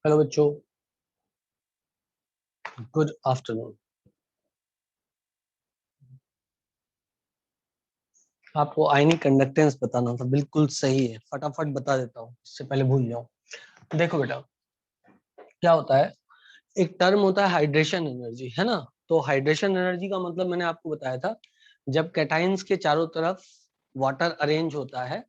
Hello बच्चों, good afternoon. आपको ionic conductance बताना था, बिल्कुल सही है, फटाफट बता देता हूँ, इससे पहले भूल जाऊं। देखो बेटा, क्या होता है, एक टर्म होता है हाइड्रेशन एनर्जी, है ना। तो हाइड्रेशन एनर्जी का मतलब मैंने आपको बताया था, जब कैटाइंस के चारों तरफ वाटर अरेंज होता है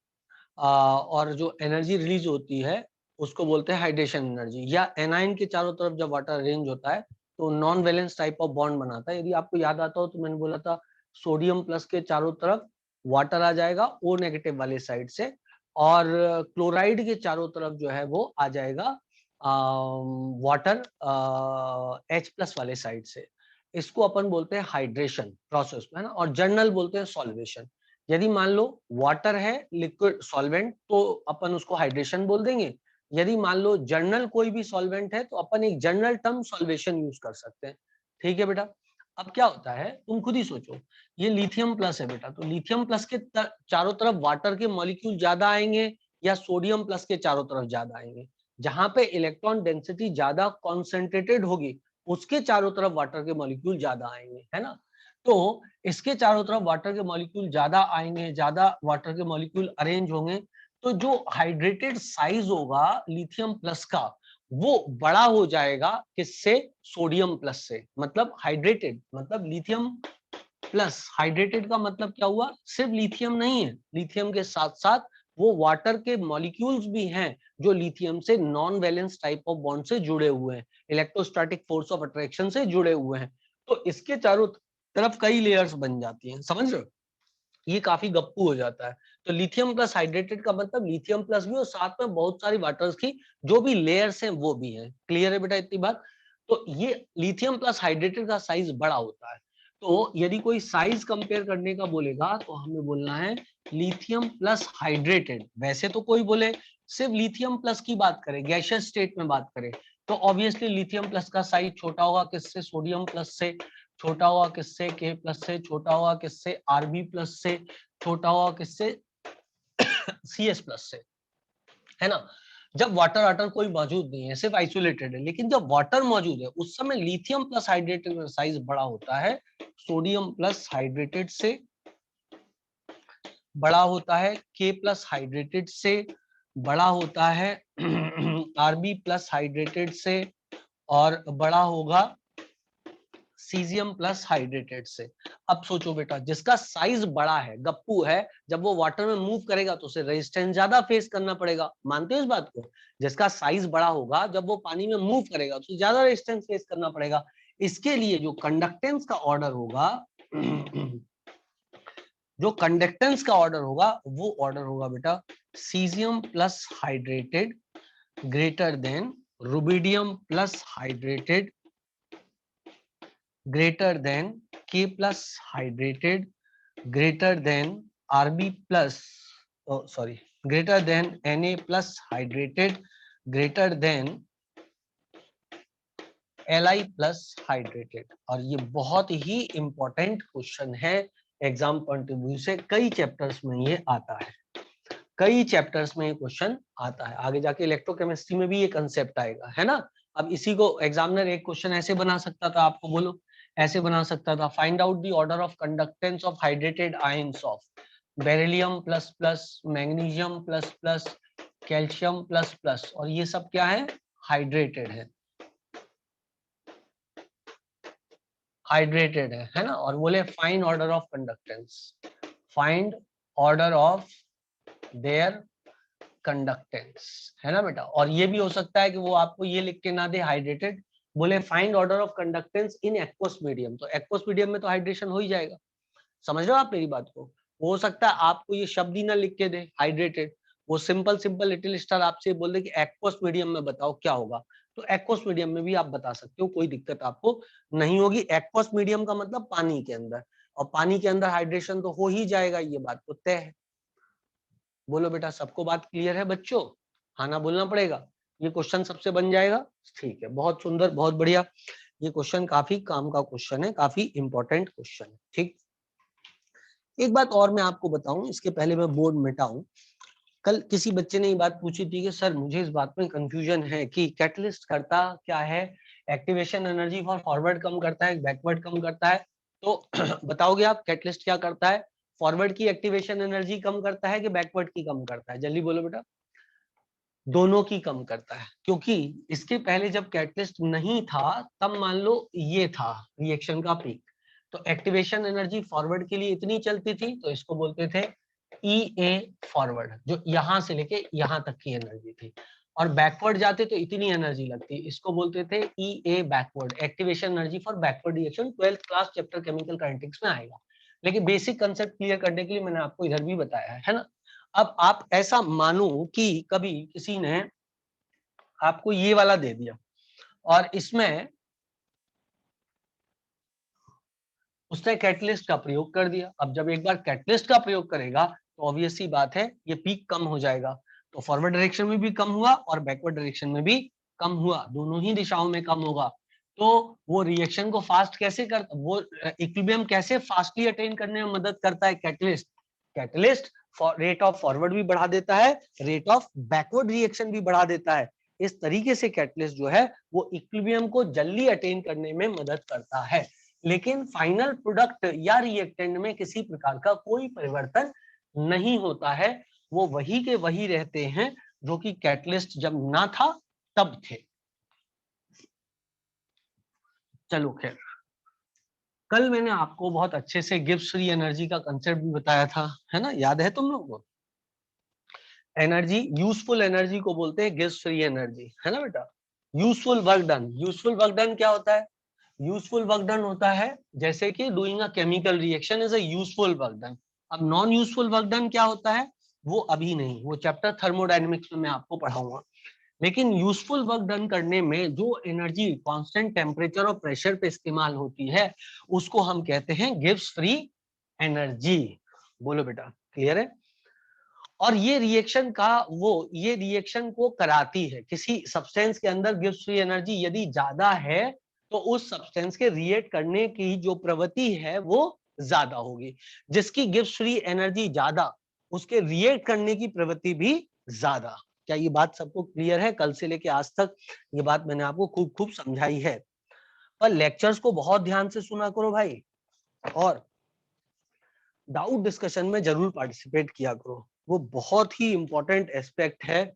और जो एनर्जी रिलीज होती है उसको बोलते हैं हाइड्रेशन एनर्जी। या एनाइन के चारों तरफ जब वाटर अरेंज होता है तो non valence type of bond बनाता है। यदि आपको याद आता हो तो मैंने बोला था सोडियम प्लस के चारों तरफ वाटर आ जाएगा ओ नेगेटिव वाले साइड से, और क्लोराइड के चारों तरफ जो है वो आ जाएगा वाटर H प्लस वाले साइड से। इसको अपन बोलते हैं हाइड्रेशन प्रोसेस, है ना। और जर्नल बोलते हैं सॉल्वेशन। यदि मान लो वाटर है लिक्विड सॉल्वेंट तो अपन उसको हाइड्रेशन बोल देंगे। यदि मान लो जर्नल कोई भी सॉल्वेंट है तो अपन एक जनरल टर्म सॉल्वेशन यूज कर सकते हैं। ठीक है बेटा। अब क्या होता है तुम खुद ही सोचो, ये लिथियम प्लस है बेटा, तो लिथियम प्लस के चारों तरफ वाटर के मॉलिक्यूल ज्यादा आएंगे या सोडियम प्लस के चारों तरफ ज्यादा आएंगे? जहां पे इलेक्ट्रॉन डेंसिटी ज्यादा कॉन्सेंट्रेटेड होगी उसके चारों तरफ वाटर के मॉलिक्यूल ज्यादा आएंगे, है ना। तो इसके चारों तरफ वाटर के मॉलिक्यूल ज्यादा आएंगे, ज्यादा वाटर के मॉलिक्यूल अरेंज होंगे, तो जो हाइड्रेटेड साइज होगा लिथियम प्लस का वो बड़ा हो जाएगा किससे? सोडियम प्लस से। मतलब हाइड्रेटेड मतलब लिथियम प्लस, हाइड्रेटेड का मतलब क्या हुआ? सिर्फ लिथियम नहीं है, लिथियम के साथ साथ वो वाटर के मॉलिक्यूल्स भी हैं जो लिथियम से non valence type of bond से जुड़े हुए हैं, इलेक्ट्रोस्टैटिक फोर्स ऑफ अट्रैक्शन से जुड़े हुए हैं। तो इसके चारों तरफ कई लेयर्स बन जाती हैं, समझ रहे हो। ये काफी गप्पू हो जाता है। तो लिथियम प्लस हाइड्रेटेड का मतलब लिथियम प्लस भी और साथ में बहुत सारी वाटर्स की जो भी लेयर्स हैं वो भी हैं। क्लियर है बेटा इतनी बात? तो ये लिथियम प्लस हाइड्रेटेड का साइज बड़ा होता है। तो यदि कोई साइज कंपेयर करने का बोलेगा तो हमें बोलना है लिथियम प्लस हाइड्रेटेड। वैसे तो कोई बोले सिर्फ लिथियम प्लस की बात करे, गैसियस स्टेट में बात करे, तो ऑब्वियसली लिथियम प्लस का साइज छोटा होगा किससे? सोडियम प्लस से। छोटा हुआ किससे? के प्लस से। छोटा हुआ किससे? आरबी प्लस से। छोटा हुआ किससे? सी एस प्लस से, है ना। जब वाटर आटर कोई मौजूद नहीं है, सिर्फ आइसोलेटेड है, लेकिन जब वाटर मौजूद है उस समय लिथियम प्लस हाइड्रेटेड का साइज बड़ा होता है सोडियम प्लस हाइड्रेटेड से, बड़ा होता है के प्लस हाइड्रेटेड से, बड़ा होता है आरबी प्लस हाइड्रेटेड से, और बड़ा होगा सीजियम प्लस हाइड्रेटेड से। अब सोचो बेटा, जिसका साइज बड़ा है, गप्पू है, जब वो वाटर में मूव करेगा तो उसे रेजिस्टेंस ज्यादा फेस करना पड़ेगा। मानते हो इस बात को? जिसका साइज बड़ा होगा जब वो पानी में मूव करेगा तो ज्यादा रेजिस्टेंस फेस करना पड़ेगा। इसके लिए जो कंडक्टेंस का ऑर्डर होगा जो कंडक्टेंस का ऑर्डर होगा वो ऑर्डर होगा बेटा caesium plus hydrated greater than rubidium plus hydrated greater than K plus hydrated greater than RB plus greater than Na plus hydrated greater than Li plus hydrated। और ये बहुत ही इंपॉर्टेंट क्वेश्चन है exam point of view से, कई chapters में ये आता है, कई चैप्टर्स में ये क्वेश्चन आता है। आगे जाके इलेक्ट्रोकेमिस्ट्री में भी ये कंसेप्ट आएगा, है ना। अब इसी को एग्जामिनर एक क्वेश्चन ऐसे बना सकता था, आपको बोलो ऐसे बना सकता था, find out the order of conductance of hydrated ions of beryllium plus plus, magnesium plus plus, calcium plus plus, और ये सब क्या है? हाइड्रेटेड है, हाइड्रेटेड है ना। और बोले find order of conductance, find order of their conductance, है ना बेटा। और ये भी हो सकता है कि वो आपको ये लिख के ना दे हाइड्रेटेड, बोले find order of conductance in aqueous medium, तो एक्वस मीडियम में तो हाइड्रेशन हो ही जाएगा। समझ रहे हो आप मेरी बात को? हो सकता है आपको ये शब्द ही ना लिख के दे हाइड्रेटेड, वो सिंपल सिंपल लिटिल स्टार आपसे बोल दे कि एक्वस मीडियम में बताओ क्या होगा, तो एक्वस मीडियम में भी आप बता सकते हो, कोई दिक्कत आपको नहीं होगी। एक्वस मीडियम का मतलब पानी के अंदर, और पानी के अंदर हाइड्रेशन तो हो ही जाएगा, ये बात तो तय है। बोलो बेटा, सबको बात क्लियर है बच्चों? हाँ ना बोलना पड़ेगा, ये क्वेश्चन सबसे बन जाएगा। ठीक है, बहुत सुंदर, बहुत बढ़िया। ये क्वेश्चन काफी काम का क्वेश्चन है, काफी इंपॉर्टेंट क्वेश्चन है। ठीक, एक बात और मैं आपको बताऊं इसके पहले मैं बोर्ड मिटाऊं, कल किसी बच्चे ने ये बात पूछी थी कि सर मुझे इस बात में कंफ्यूजन है कि कैटलिस्ट करता क्या है, एक्टिवेशन एनर्जी फॉर फॉरवर्ड कम करता है, बैकवर्ड कम करता है, तो बताओगे आप कैटलिस्ट क्या करता है, फॉरवर्ड की एक्टिवेशन एनर्जी कम करता है कि बैकवर्ड की कम करता है, जल्दी बोलो बेटा। दोनों की कम करता है, क्योंकि इसके पहले जब कैटलिस्ट नहीं था तब मान लो ये था रिएक्शन का पीक, तो एक्टिवेशन एनर्जी फॉरवर्ड के लिए इतनी चलती थी, तो इसको बोलते थे ई ए फॉरवर्ड, जो यहां से लेके यहां तक की एनर्जी थी, और बैकवर्ड जाते तो इतनी एनर्जी लगती, इसको बोलते थे E A backward, activation energy for backward reaction. 12th class chapter chemical kinetics में आएगा, लेकिन बेसिक कंसेप्ट क्लियर करने के लिए मैंने आपको इधर भी बताया है ना। अब आप ऐसा मानो कि कभी किसी ने आपको ये वाला दे दिया और इसमें उसने कैटलिस्ट का प्रयोग कर दिया। अब जब एक बार कैटलिस्ट का प्रयोग करेगा तो ऑब्वियस सी बात है ये पीक कम हो जाएगा, तो फॉरवर्ड डायरेक्शन में भी कम हुआ और बैकवर्ड डायरेक्शन में भी कम हुआ, दोनों ही दिशाओं में कम होगा। तो वो रिएक्शन को फास्ट कैसे कर, वो इक्विलिब्रियम कैसे फास्टली अटेन करने में मदद करता है catalyst. Catalyst rate of forward भी बढ़ा देता है, रेट ऑफ बैकवर्ड रिएक्शन भी बढ़ा देता है। इस तरीके से कैटलिस्ट जो है वो इक्विलिब्रियम को जल्दी अटेन करने में मदद करता है, लेकिन फाइनल प्रोडक्ट या रिएक्टेंट में किसी प्रकार का कोई परिवर्तन नहीं होता है, वो वही के वही रहते हैं जो कि कैटलिस्ट जब ना था तब थे। चलो खैर, कल मैंने आपको बहुत अच्छे से गिब्स फ्री एनर्जी का कंसेप्ट भी बताया था, है ना, याद है तुम लोगों को। एनर्जी, यूजफुल एनर्जी को बोलते हैं गिब्स फ्री एनर्जी, है ना बेटा। Useful work done, useful work done क्या होता है, यूजफुल वर्क डन होता है जैसे कि doing a chemical reaction is a useful work done. अब नॉन यूजफुल वर्क डन क्या होता है वो अभी नहीं, वो चैप्टर थर्मोडायनेमिक्स में मैं आपको पढ़ाऊंगा। लेकिन यूजफुल वर्क डन करने में जो एनर्जी कांस्टेंट टेम्परेचर और प्रेशर पे इस्तेमाल होती है उसको हम कहते हैं गिब्स फ्री एनर्जी। बोलो बेटा, क्लियर है। और ये रिएक्शन का ये रिएक्शन को कराती है, किसी सब्सटेंस के अंदर गिब्स फ्री एनर्जी यदि ज्यादा है तो उस सब्सटेंस के रिएक्ट करने की जो प्रवृत्ति है वो ज्यादा होगी, जिसकी गिब्स फ्री एनर्जी ज्यादा उसके रिएक्ट करने की प्रवृत्ति भी ज्यादा। क्या ये बात सबको क्लियर है? कल से लेके आज तक ये बात मैंने आपको खूब खूब समझाई है, पर लेक्चर्स को बहुत ध्यान से सुना करो भाई, और डाउट डिस्कशन में जरूर पार्टिसिपेट किया करो, वो बहुत ही इंपॉर्टेंट एस्पेक्ट है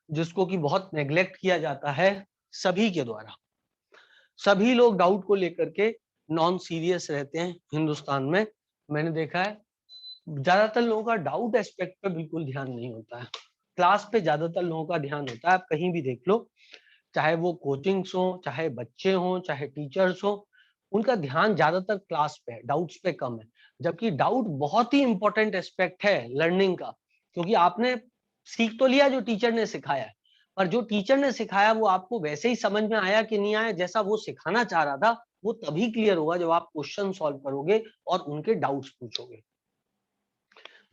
जिसको कि बहुत नेग्लेक्ट किया जाता है सभी के द्वारा। सभी लोग डाउट को लेकर के नॉन सीरियस रहते हैं हिंदुस्तान में, मैंने देखा है ज्यादातर लोगों का डाउट एस्पेक्ट पे बिल्कुल ध्यान नहीं होता है, क्लास पे ज्यादातर लोगों का ध्यान होता है। आप कहीं भी देख लो, चाहे वो कोचिंग्स हो, चाहे बच्चे हो, चाहे टीचर्स हो, उनका ध्यान ज्यादातर क्लास पे है, डाउट्स पे कम है। जबकि डाउट बहुत ही इंपॉर्टेंट एस्पेक्ट है लर्निंग का, क्योंकि आपने सीख तो लिया जो टीचर ने सिखाया है, पर जो टीचर ने सिखाया वो आपको वैसे ही समझ में आया कि नहीं आया जैसा वो सिखाना चाह रहा था, वो तभी क्लियर होगा जब आप क्वेश्चन सॉल्व करोगे और उनके डाउट्स पूछोगे।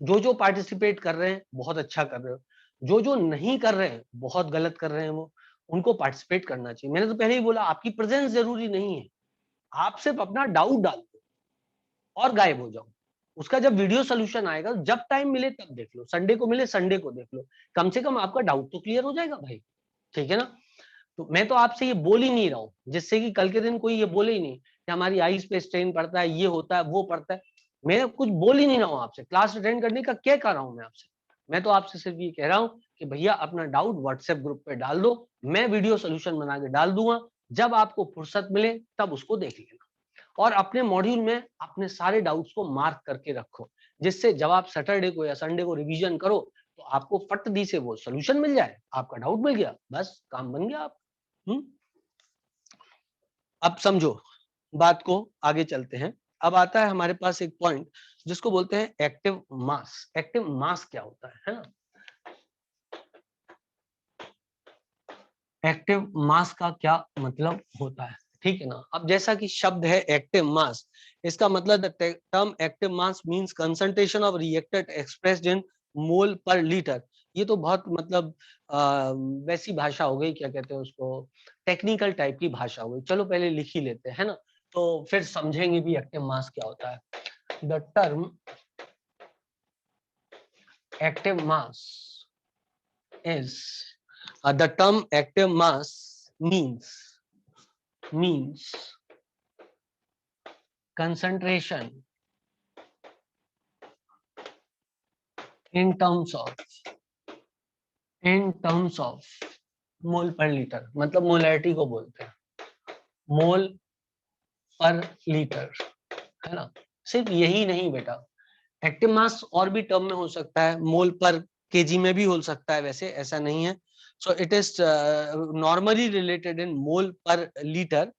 जो जो पार्टिसिपेट कर रहे हैं बहुत अच्छा कर रहे हो, जो जो नहीं कर रहे हैं बहुत गलत कर रहे हैं, वो उनको पार्टिसिपेट करना चाहिए। मैंने तो पहले ही बोला आपकी प्रेजेंस जरूरी नहीं है, आप सिर्फ अपना डाउट डाल दो और गायब हो जाओ। उसका जब वीडियो सोल्यूशन आएगा जब टाइम मिले तब देख लो, संडे को मिले संडे को देख लो, कम से कम आपका डाउट तो क्लियर हो जाएगा भाई, ठीक है ना। तो मैं तो आपसे ये बोल ही नहीं रहा हूँ जिससे कि कल के दिन कोई ये बोले ही नहीं कि हमारी आईज पे स्ट्रेन पड़ता है, ये होता है, वो पड़ता है। मैं कुछ बोल ही नहीं रहा हूँ आपसे, क्लास अटेंड करने का क्या कर रहा हूँ मैं आपसे। मैं तो आपसे सिर्फ ये कह रहा हूँ कि भैया अपना डाउट व्हाट्सएप ग्रुप पे डाल दो, मैं वीडियो सोल्यूशन बना के डाल दूंगा, जब आपको फुर्सत मिले तब उसको देख लेना। और अपने मॉड्यूल में अपने सारे डाउट्स को मार्क करके रखो, जिससे जब आप सैटरडे को या संडे को रिवीजन करो तो आपको फट दी से वो सोल्यूशन मिल जाए, आपका डाउट मिल गया, बस काम बन गया आप। अब समझो बात को, आगे चलते हैं। अब आता है हमारे पास एक पॉइंट जिसको बोलते हैं एक्टिव मास। एक्टिव मास क्या होता है ना। एक्टिव मास का क्या मतलब होता है, ठीक है ना। अब जैसा कि शब्द है एक्टिव मास, इसका मतलब term active mass means concentration of reactant expressed in mole per litre. ये तो बहुत मतलब वैसी भाषा हो गई, क्या कहते हैं उसको, टेक्निकल टाइप की भाषा हो गई। चलो पहले लिख ही लेते हैं ना, तो फिर समझेंगे भी एक्टिव मास क्या होता है। The term active mass is the term active mass means concentration in terms of mole per litre, मतलब मोलैरिटी को बोलते हैं, मोल पर लीटर, है ना। सिर्फ यही नहीं बेटा, एक्टिव मास और भी टर्म में हो सकता है, मोल पर केजी में भी हो सकता है, वैसे ऐसा नहीं है। So it is normally related in mole per litre,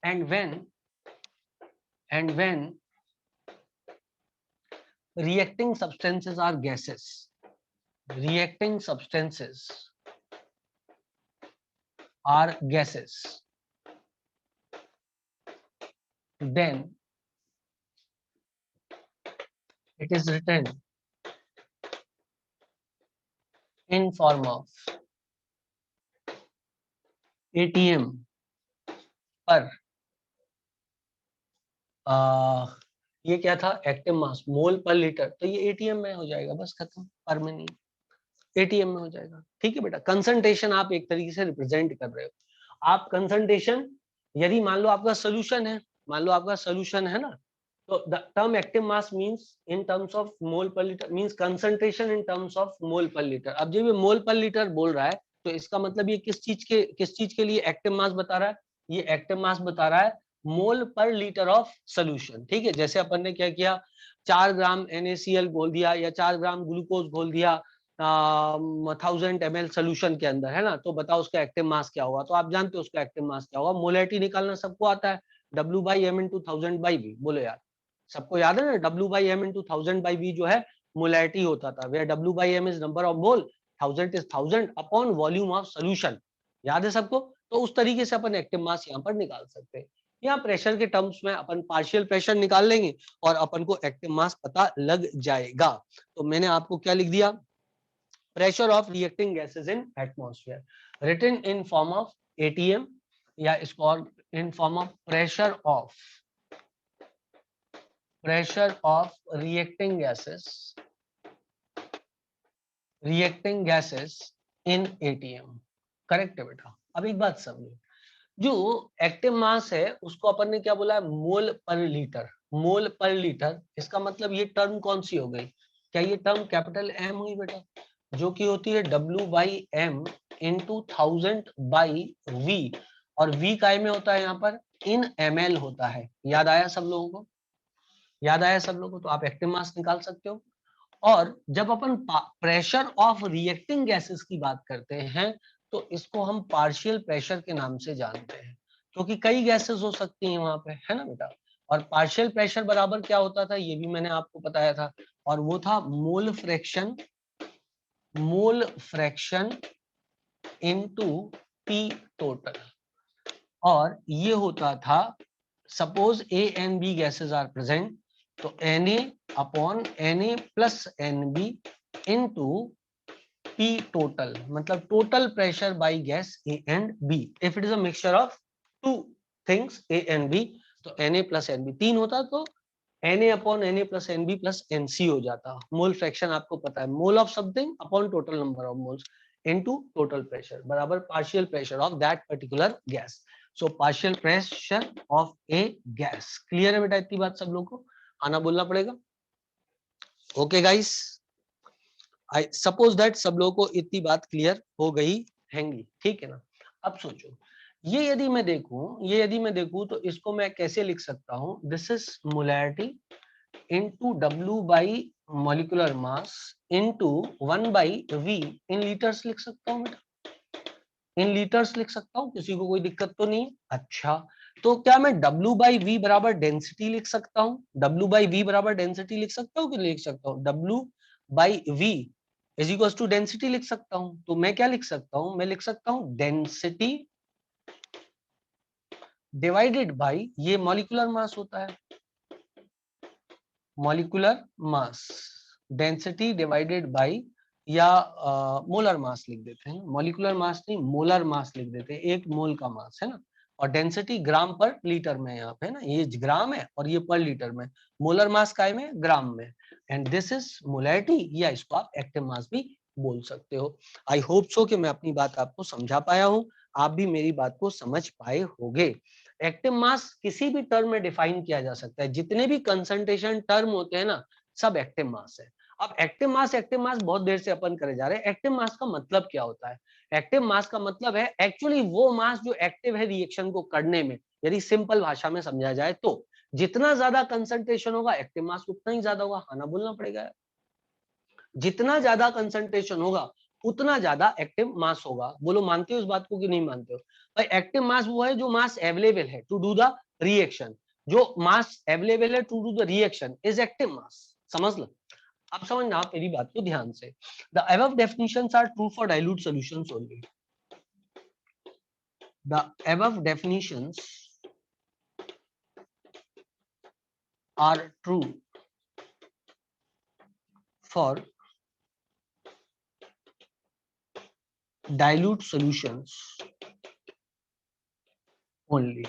and when reacting substances are gases, reacting substances are gases, then it is written in form of ATM पर ये क्या था, एक्टिव मास मोल पर लीटर, तो ये ATM में हो जाएगा, बस खत्म, पर में नहीं, एटीएम में हो जाएगा। ठीक है बेटा, कंसंट्रेशन आप एक तरीके से रिप्रेजेंट कर रहे हो। आप कंसंट्रेशन, यदि मान लो आपका सोल्यूशन है, मान लो आपका सोल्यूशन है ना, तो the term active mass means in terms of mole per litre, means concentration in terms of mole per litre. अब जब ये मोल पर लीटर बोल रहा है, तो इसका मतलब ये किस चीज के लिए एक्टिव मास बता रहा है, ये एक्टिव मास बता रहा है मोल पर लीटर ऑफ सोल्यूशन। ठीक है, जैसे अपन ने क्या किया, 4 ग्राम NaCl घोल दिया या 4 ग्राम ग्लूकोज घोल दिया 1000 ml सोल्यूशन के अंदर, है ना, तो बताओ उसका एक्टिव मास क्या होगा। तो आप जानते हो उसका एक्टिव मास क्या होगा, मोलैरिटी निकालना सबको आता है, W/m × 1000/V। बोलो यार, सबको याद है ना, W/m × 1000/V जो है मोलैरिटी होता था, where W/m is number of mole, 1000 is 1000 upon volume of solution. याद है सबको, तो उस तरीके से अपन एक्टिव मास यहाँ पर निकाल सकते हैं। यहाँ प्रेशर के टर्म्स में अपन पार्शियल प्रेशर निकाल लेंगे और अपन को एक्टिव मास पता लग जाएगा। तो मैंने आपको क्या लिख दिया, pressure of reacting gases in atmosphere, written in form of ATM, या इसको और in form of pressure of reacting gases in ATM। Correct है बेटा। अब एक बात समझो, जो एक्टिव मास है उसको अपन ने क्या बोला है, मोल पर लीटर। मोल पर लीटर, इसका मतलब ये टर्म कौन सी हो गई, क्या ये टर्म कैपिटल M हुई बेटा, जो कि होती है W/m × 1000/V, और V काय में होता है यहाँ पर, इन ml होता है। याद आया सब लोगों को, याद आया सब लोगों को, तो आप एक्टिव मास निकाल सकते हो। और जब अपन प्रेशर ऑफ रिएक्टिंग गैसेस की बात करते हैं, तो इसको हम पार्शियल प्रेशर के नाम से जानते हैं, क्योंकि कई गैसेस हो सकती हैं वहां पे, है ना बेटा। और पार्शियल प्रेशर बराबर क्या होता था, ये भी मैंने आपको बताया था, और वो था mole fraction into P total. और ये होता था, suppose A and B gases are present, तो Na/Na+NB इनटू P टोटल, मतलब total pressure by gas A and B। If it is a mixture of two things A and B, तो Na+NB 3 होता, तो Na/Na+NB+NC हो जाता। Mole fraction आपको पता है, mole of something upon total number of moles into total pressure बराबर partial pressure of that particular gas. So partial pressure of a gas. Clear है बेटा, इतनी बात सब लोगों को आना बोलना पड़ेगा। Okay guys, I suppose that सब लोगों को इतनी बात क्लियर हो गई हैंगी, ठीक है ना। अब सोचो, ये यदि मैं देखूं तो इसको मैं कैसे लिख सकता हूं, this is molarity into W/ molecular mass into 1/V in litres लिख सकता हूं बेटा, इन लीटर्स लिख सकता हूं, किसी को कोई दिक्कत तो नहीं। अच्छा, तो क्या मैं W/V बराबर डेंसिटी लिख सकता हूं, W/V बराबर डेंसिटी लिख सकता हूं कि लिख सकता हूं, W/V is equal to density लिख सकता हूं। तो मैं क्या लिख सकता हूं, मैं लिख सकता हूं डेंसिटी डिवाइडेड बाय, ये मॉलिक्यूलर मास होता है, molecular mass, density divided by, या मोलर मास लिख देते हैं, मॉलिक्यूलर मास नहीं मोलर मास लिख देते हैं, एक मोल का मास है ना, और डेंसिटी ग्राम पर लीटर में यहाँ पे ना, ये ग्राम है और ये पर लीटर में, मोलर मास काय में, ग्राम में, एंड दिस इज मोलैरिटी, या इसको आप एक्टिव मास भी बोल सकते हो। आई होप सो कि मैं अपनी बात आपको समझा पाया हूं, आप भी मेरी बात को समझ पाए होंगे। एक्टिव मास किसी भी टर्म में डिफाइन किया जा सकता है, जितने भी कंसंट्रेशन टर्म होते हैं ना, सब एक्टिव मास है। अब एक्टिव मास बहुत देर से अपन करे जा रहे हैं। एक्टिव मास का मतलब क्या होता है? एक्टिव मास का मतलब है एक्चुअली वो मास जो एक्टिव है रिएक्शन को करने में। यदि सिंपल भाषा में समझा जाए तो जितना ज्यादा कंसंट्रेशन होगा एक्टिव मास उतना ही ज्यादा होगा। हाँ ना बोलना पड़ेगा। जितना ज्यादा कंसंट्रेशन होगा उतना ज्यादा एक्टिव मास होगा। बोलो मानते हो इस बात को कि नहीं मानते हो? भाई एक्टिव मास वो है जो मास अवेलेबल है टू डू द रिएक्शन। जो मास अवेलेबल है to do the reaction is active mass. समझ लो। अब समझना आप मेरी बात को ध्यान से। The above definitions are true for dilute solutions only. द अबव डेफिनिशंस are true for dilute solutions only.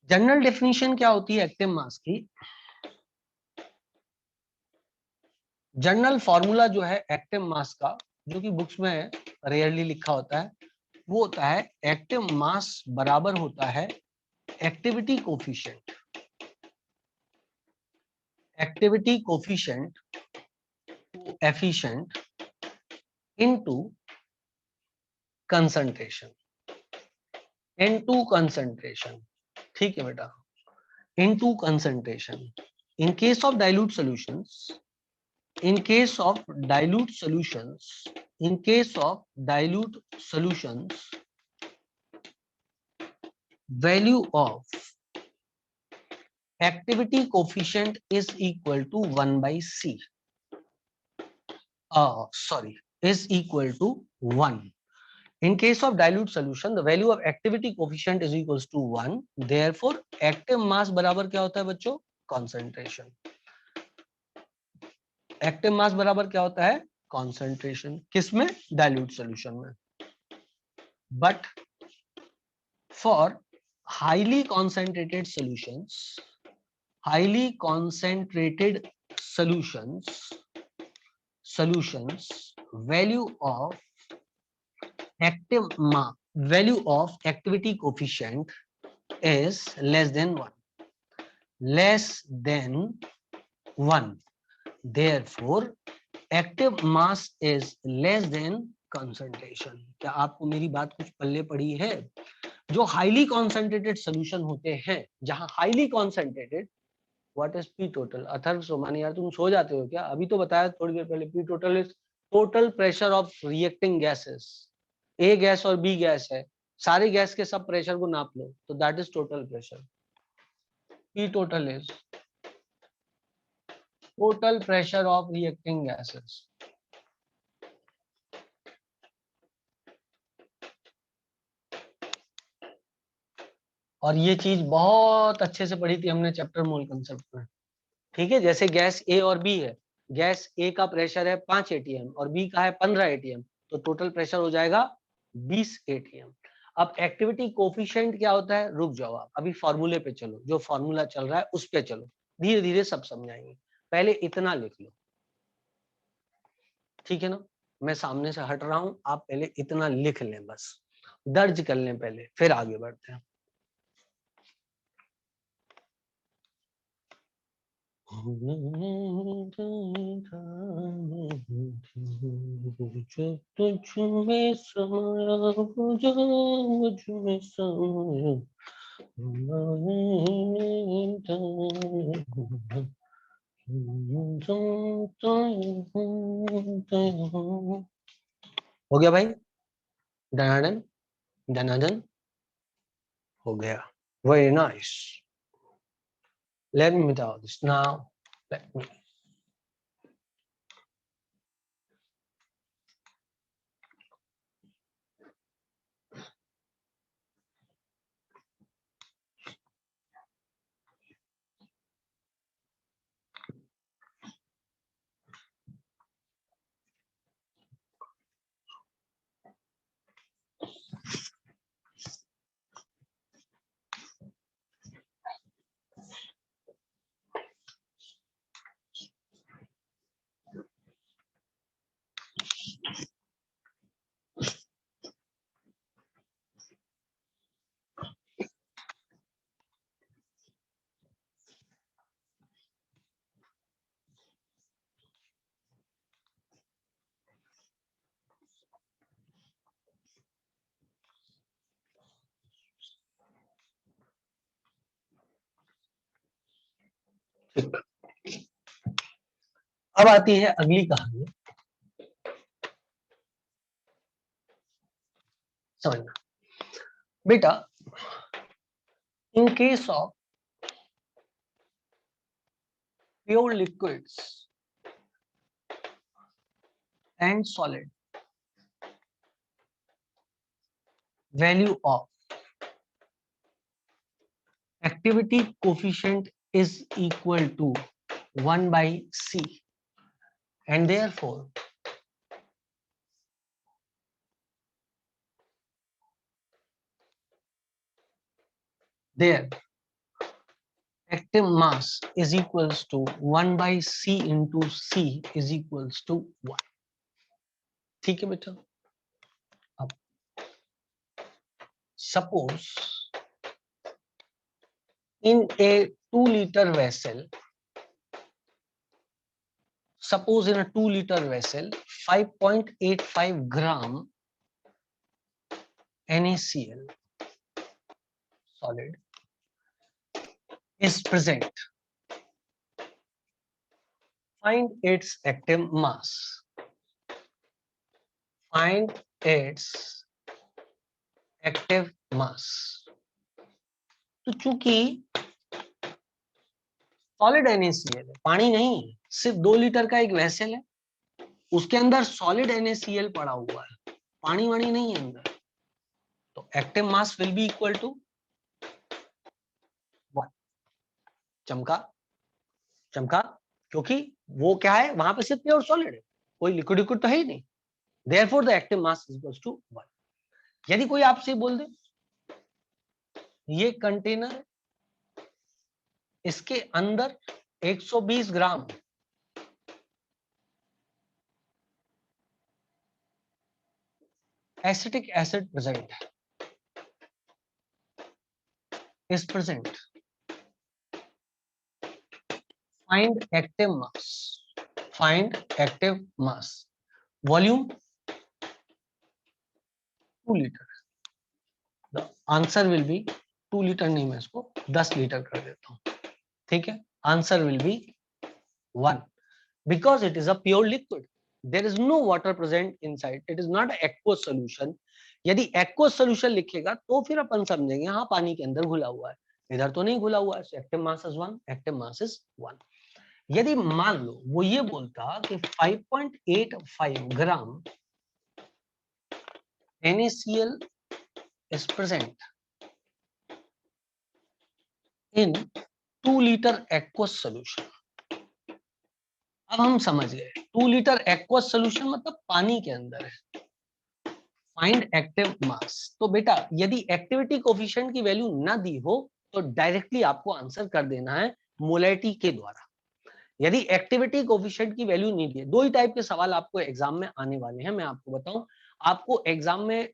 General definition क्या होती है एक्टिव मास की? जनरल फॉर्मूला जो है एक्टिव मास का, जो कि बुक्स में रेयरली लिखा होता है, वो होता है एक्टिव मास बराबर होता है activity coefficient. Activity coefficient efficient into concentration. Into concentration, ठीक है बेटा, into concentration. In case of dilute solutions, in case of dilute solutions, in case of dilute solutions, value of activity coefficient is equal to 1 by C. Is equal to 1. In case of dilute solution, the value of activity coefficient is equals to 1. Therefore, active mass बराबर क्या होता है बच्चों? Concentration. Active mass बराबर क्या होता है? Concentration. किसमें? डाइल्यूट सॉल्यूशन में। But for highly concentrated solutions, highly concentrated solutions value of active mass, value of activity coefficient is less than 1, less than 1। Therefore, active mass is less than concentration. क्या आपको मेरी बात कुछ पल्ले पड़ी है? जो हाईली कॉन्सेंट्रेटेड सोल्यूशन होते हैं, जहां highly concentrated, what is P total? Atharva Somani, यार तुम सो जाते हो क्या? अभी तो बताया थोड़ी देर पहले। P total is total pressure of reacting gases. A gas और बी गैस है, सारे गैस के सब प्रेशर को नाप लो तो that is total pressure. P total is total pressure of reacting gases. और ये चीज बहुत अच्छे से पढ़ी थी हमने चैप्टर मोल कंसेप्ट में। ठीक है, जैसे गैस ए और बी है, गैस ए का प्रेशर है 5 एटीएम और बी का है 15 एटीएम, तो टोटल प्रेशर हो जाएगा 20 एटीएम। अब एक्टिविटी कोफिशिएंट क्या होता है? रुक जाओ, आप अभी फॉर्मूले पे चलो, जो फॉर्मूला चल रहा है उस पे चलो, धीरे धीरे सब समझाएंगे। पहले इतना लिख लो, ठीक है ना? मैं सामने से हट रहा हूं, आप पहले इतना लिख लें, बस दर्ज कर लें पहले, फिर आगे बढ़ते हैं। तुझ में समाया मुझ में समाया, हो गया भाई? डनाडन डनाडन हो गया। Very nice. Let me do this now. Let me. ठीक। अब आती है अगली कहानी, समझना बेटा। In case of pure liquids and solid, value of activity coefficient is equal to 1 by C, and therefore their active mass is equals to 1 by C into C is equals to 1. ठीक है बेटा। अब suppose in a 2-liter vessel, suppose in a 2-liter vessel 5.85 gram NaCl solid is present. Find its active mass. Find its active mass. तो चूंकि solid NaCl है, पानी नहीं, सिर्फ 2 लीटर का एक वेसल है, उसके अंदर सॉलिड NaCl पड़ा हुआ है, पानी वानी नहीं है अंदर, तो active mass will be equal to 1। चमका चमका, क्योंकि वो क्या है, वहां पे सिर्फ प्योर सॉलिड है, कोई लिक्विड लिक्विड तो है ही नहीं, therefore the active mass is equal to 1। यदि कोई आपसे बोल दे ये कंटेनर है, इसके अंदर 120 ग्राम एसिटिक एसिड प्रेजेंट है, is present, find active mass, find active mass, volume 2 liter, the answer will be 2 liter नहीं, मैं इसको 10 लीटर कर देता हूं, ठीक है। Answer will be 1 because it is a pure liquid, there is no water present inside, it is not aqueous solution। यदि aqueous solution लिखेगा तो फिर अपन समझेंगे हाँ पानी के अंदर घुला हुआ है, इधर तो नहीं घुला हुआ है, so active mass is 1, active mass is 1। यदि मान लो वो ये बोलता कि 5.85 ग्राम NaCl is present in 2 liter aqueous solution। अब हम समझ गए 2 लीटर एक्वस सोल्यूशन मतलब पानी के अंदर है। फाइंड एक्टिव मास, तो बेटा यदि एक्टिविटी कोफिशिएंट की वैल्यू ना दी हो तो डायरेक्टली आपको आंसर कर देना है मोलैरिटी के द्वारा। यदि एक्टिविटी कोफिशिएंट की वैल्यू नहीं दी है, दो ही टाइप के सवाल आपको एग्जाम में आने वाले हैं, मैं आपको बताऊं, आपको एग्जाम में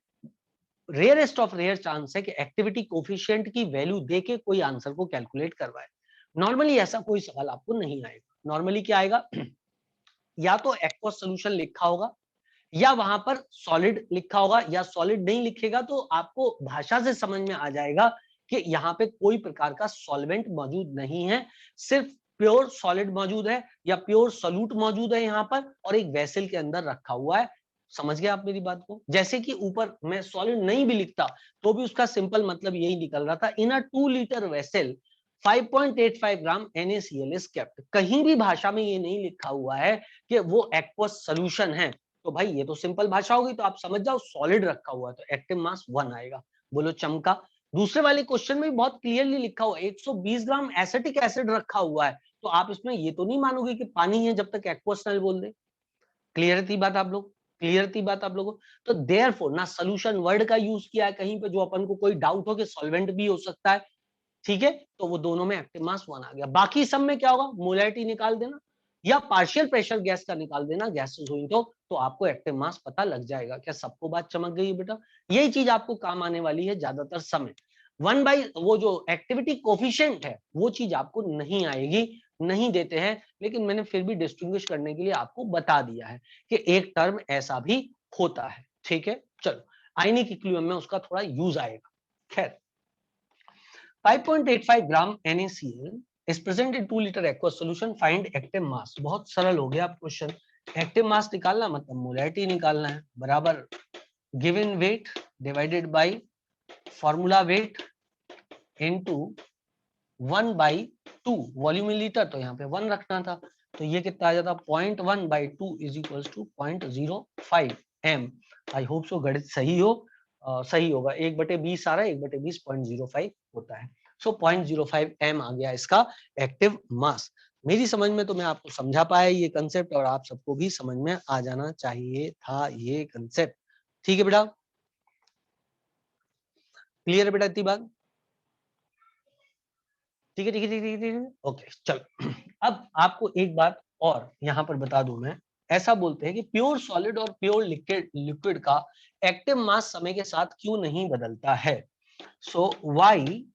रेयरेस्ट ऑफ रेयर चांस है कि एक्टिविटी कोफिशिएंट की वैल्यू देके कोई आंसर को कैलकुलेट करवाए। नॉर्मली ऐसा कोई सवाल आपको नहीं आएगा। नॉर्मली क्या आएगा, या तो एक्वस सॉल्यूशन लिखा होगा या वहां पर सॉलिड लिखा होगा, या सॉलिड नहीं लिखेगा तो आपको भाषा से समझ में आ जाएगा कि यहाँ पे कोई प्रकार का सॉल्वेंट मौजूद नहीं है, सिर्फ प्योर सॉलिड मौजूद है या प्योर सोल्यूट मौजूद है यहाँ पर, और एक वेसल के अंदर रखा हुआ है। समझ गए आप मेरी बात को। जैसे कि ऊपर मैं सॉलिड नहीं भी लिखता तो भी उसका सिंपल मतलब यही निकल रहा था, इन अ 2 litre vessel 5.85 gram NaCl is kept। कहीं भी भाषा में ये नहीं लिखा हुआ है कि वो एक्वस सोल्यूशन है, तो भाई ये तो सिंपल भाषा होगी, तो आप समझ जाओ सॉलिड रखा हुआ है तो एक्टिव मास 1 आएगा। बोलो चमका। दूसरे वाले क्वेश्चन में बहुत क्लियरली लिखा हुआ है 120 ग्राम एसिटिक एसिड रखा हुआ है, तो आप इसमें ये तो नहीं मानोगे कि पानी है जब तक एक्वस ना बोल दे। क्लियर थी बात आप लोग, क्लियर थी बात आप लोगों। तो देयरफॉर ना सोल्यूशन वर्ड का यूज किया है कहीं पे जो अपन को कोई डाउट हो कि सॉल्वेंट भी हो सकता है, ठीक है, तो वो दोनों में एक्टिव मास 1 आ गया। बाकी सब में क्या होगा, मोलैरिटी निकाल देना या पार्शियल प्रेशर गैस का निकाल देना, गैसेस हुई तो आपको एक्टिव मास पता लग जाएगा। क्या सबको बात चमक गई बेटा? यही चीज आपको काम आने वाली है ज्यादातर समय। 1 बाई वो जो एक्टिविटी कोफिशिएंट है वो चीज आपको नहीं आएगी, नहीं देते हैं, लेकिन मैंने फिर भी डिस्टिंग्विश करने के लिए आपको बता दिया है कि एक टर्म ऐसा भी होता है, ठीक है। चलो आयनिक इक्विलिब्रियम में उसका थोड़ा यूज आएगा। खैर 5.85 gram NaCl is present in 2 litre aqueous solution, find active mass. बहुत सरल हो गया क्वेश्चन। एक्टिव मास निकालना मतलब मोलैरिटी निकालना है, बराबर given weight divided by formula weight into 1/2 volume in litre, तो यहाँ पे 1 रखना था, तो ये कितना आ जाता 0.1/2 is equal to 0.05 m। I hope so गणित सही हो, सही होगा। 1/20 आ रहा है, 1/20 0.05 होता है। सो 0.05 m आ गया इसका एक्टिव मास। मेरी समझ में तो मैं आपको समझा पाया ये कंसेप्ट, और आप सबको भी समझ में आ जाना चाहिए था ये कंसेप्ट। ठीक है बेटा, क्लियर है बेटा इतनी बात? ठीक है ठीक है ठीक है ठीक है, ओके चलो। अब आपको एक बात और यहां पर बता दूं मैं, ऐसा बोलते हैं कि प्योर सॉलिड और प्योर लिक्विड का एक्टिव मास समय के साथ क्यों नहीं बदलता है। So why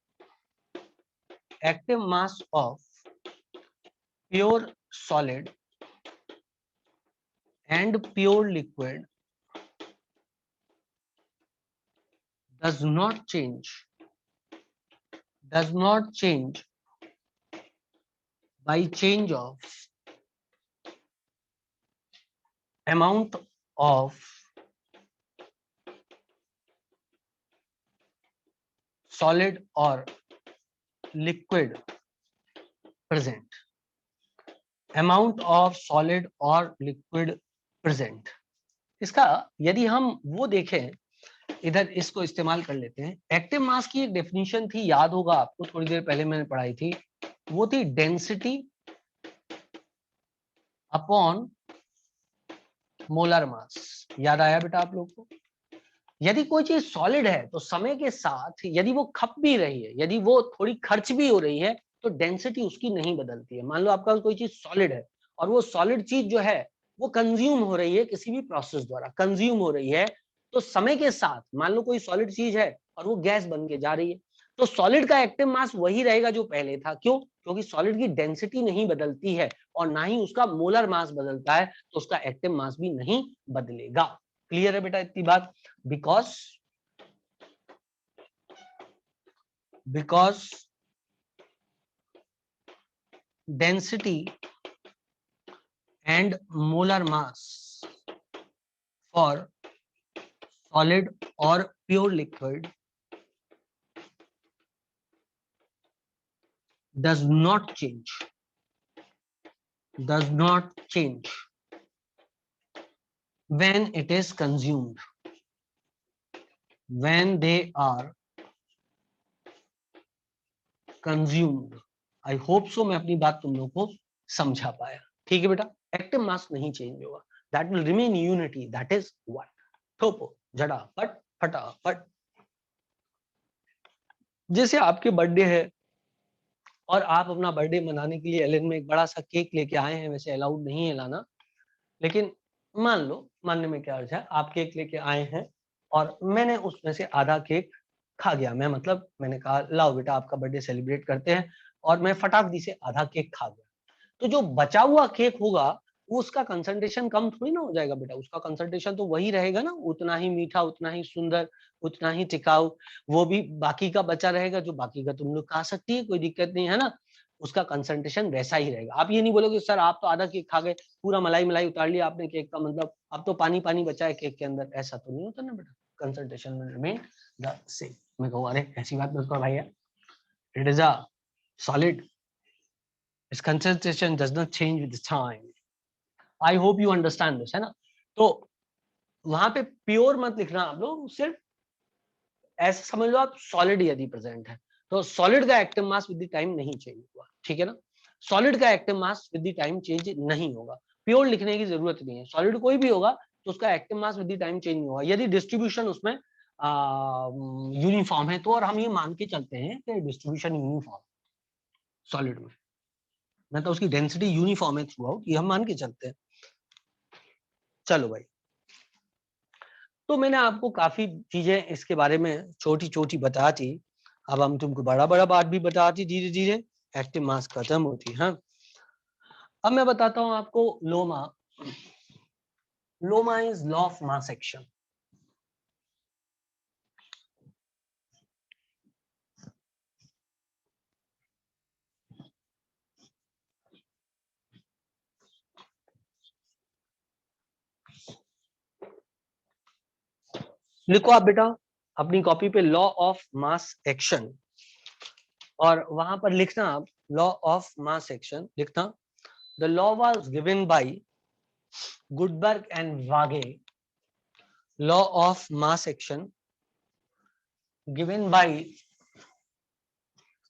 active mass of pure solid and pure liquid does not change by change of amount of solid or liquid present, amount of solid or liquid present। इसका यदि हम वो देखें, इधर इसको इस्तेमाल कर लेते हैं। एक्टिव मास की एक डेफिनेशन थी, याद होगा आपको, थोड़ी देर पहले मैंने पढ़ाई थी, वो थी डेंसिटी अपॉन मोलर मास। याद आया बेटा आप लोग को? यदि कोई चीज सॉलिड है तो समय के साथ यदि वो खप भी रही है, यदि वो थोड़ी खर्च भी हो रही है, तो डेंसिटी उसकी नहीं बदलती है। मान लो आपका कोई चीज सॉलिड है और वो सॉलिड चीज जो है वो कंज्यूम हो रही है, किसी भी प्रोसेस द्वारा कंज्यूम हो रही है, तो समय के साथ मान लो कोई सॉलिड चीज है और वो गैस बन के जा रही है, तो सॉलिड का एक्टिव मास वही रहेगा जो पहले था। क्यों? क्योंकि सॉलिड की डेंसिटी नहीं बदलती है और ना ही उसका मोलर मास बदलता है, तो उसका एक्टिव मास भी नहीं बदलेगा। क्लियर है बेटा इतनी बात? because density and molar mass for solid or pure liquid does not change when it is consumed, when they are consumed। I hope सो मैं अपनी बात तुम लोग को समझा पाया। ठीक है बेटा, एक्टिव मास नहीं चेंज होगा, that will remain unity, that is what. ठोको झटापट फटाफट। जैसे आपके बर्थडे है और आप अपना बर्थडे मनाने के लिए एलन में एक बड़ा सा केक लेके आए हैं, वैसे अलाउड नहीं है लाना, लेकिन मान लो, मानने में क्या अर्थ है, आप केक लेके आए हैं और मैंने उसमें से आधा केक खा गया। मैं मतलब मैंने कहा लाओ बेटा आपका बर्थडे सेलिब्रेट करते हैं, और मैं फटाक से आधा केक खा गया। तो जो बचा हुआ केक होगा वो उसका कंसंट्रेशन कम थोड़ी ना हो जाएगा बेटा, उसका कंसंट्रेशन तो वही रहेगा ना, उतना ही मीठा, उतना ही सुंदर, उतना ही टिकाऊ। वो भी बाकी का बचा रहेगा, जो बाकी का तुम लोग खा सकती है, कोई दिक्कत नहीं है ना, उसका कंसंट्रेशन वैसा ही रहेगा। आप ये नहीं बोलोगे सर आप तो आधा केक खा गए, पूरा मलाई मलाई उतार लिया आपने केक का, मतलब अब तो पानी पानी बचा है केक के अंदर, ऐसा तो नहीं होता ना बेटा। Concentration will remain the same. मैं कहूँ अरे ऐसी बात मत करो भाई, it is a solid, its concentration does not change with time। I hope you understand this, है ना? तो वहां पे प्योर मत लिखना आप लोग, सिर्फ ऐसा समझ लो आप सॉलिड यदि प्रेजेंट है तो सॉलिड का active mass with the time नहीं चेंज हुआ, ठीक है ना? सॉलिड का active mass with the time change नहीं होगा। प्योर लिखने की जरूरत नहीं है, सॉलिड कोई भी होगा तो उसका active mass with the time change नहीं होगा यदि डिस्ट्रीब्यूशन उसमें यूनिफॉर्म है तो। और हम ये मान के चलते हैं कि डिस्ट्रीब्यूशन यूनिफॉर्म सॉलिड में, मतलब उसकी डेंसिटी यूनिफॉर्म है थ्रू आउट, ये हम मान के चलते हैं। चलो भाई, तो मैंने आपको काफी चीजें इसके बारे में छोटी छोटी बता दी, अब हम तुमको बड़ा बड़ा बात भी बताती धीरे धीरे, एक्टिव मास खत्म होती है। हाँ, अब मैं बताता हूं आपको LOMA. LOMA is law of mass action. लिखो आप बेटा अपनी कॉपी पे लॉ ऑफ मास एक्शन, और वहां पर लिखना आप लॉ ऑफ मास एक्शन लिखना। The law was given by Guldberg and Waage, law of mass action given by,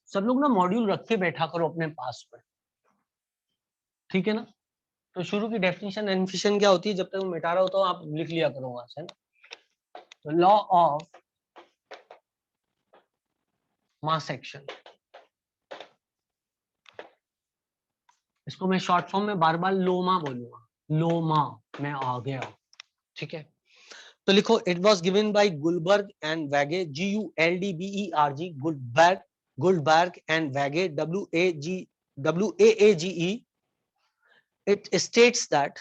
सब लोग ना मॉड्यूल रख के बैठा करो अपने पास में, ठीक है ना। तो शुरू की डेफिनेशन एनफिशन क्या होती है, जब तक मैं मिटा रहा होता हूँ आप लिख लिया करो वहां से ना। तो लॉ ऑफ मास एक्शन, इसको मैं शॉर्ट फॉर्म में बार बार लोमा बोलूंगा, लोमा, मैं आ गया, ठीक है। तो लिखो it was given by Guldberg and Waage, GULDBERG, Guldberg, Guldberg and Waage, WAAGE। it states that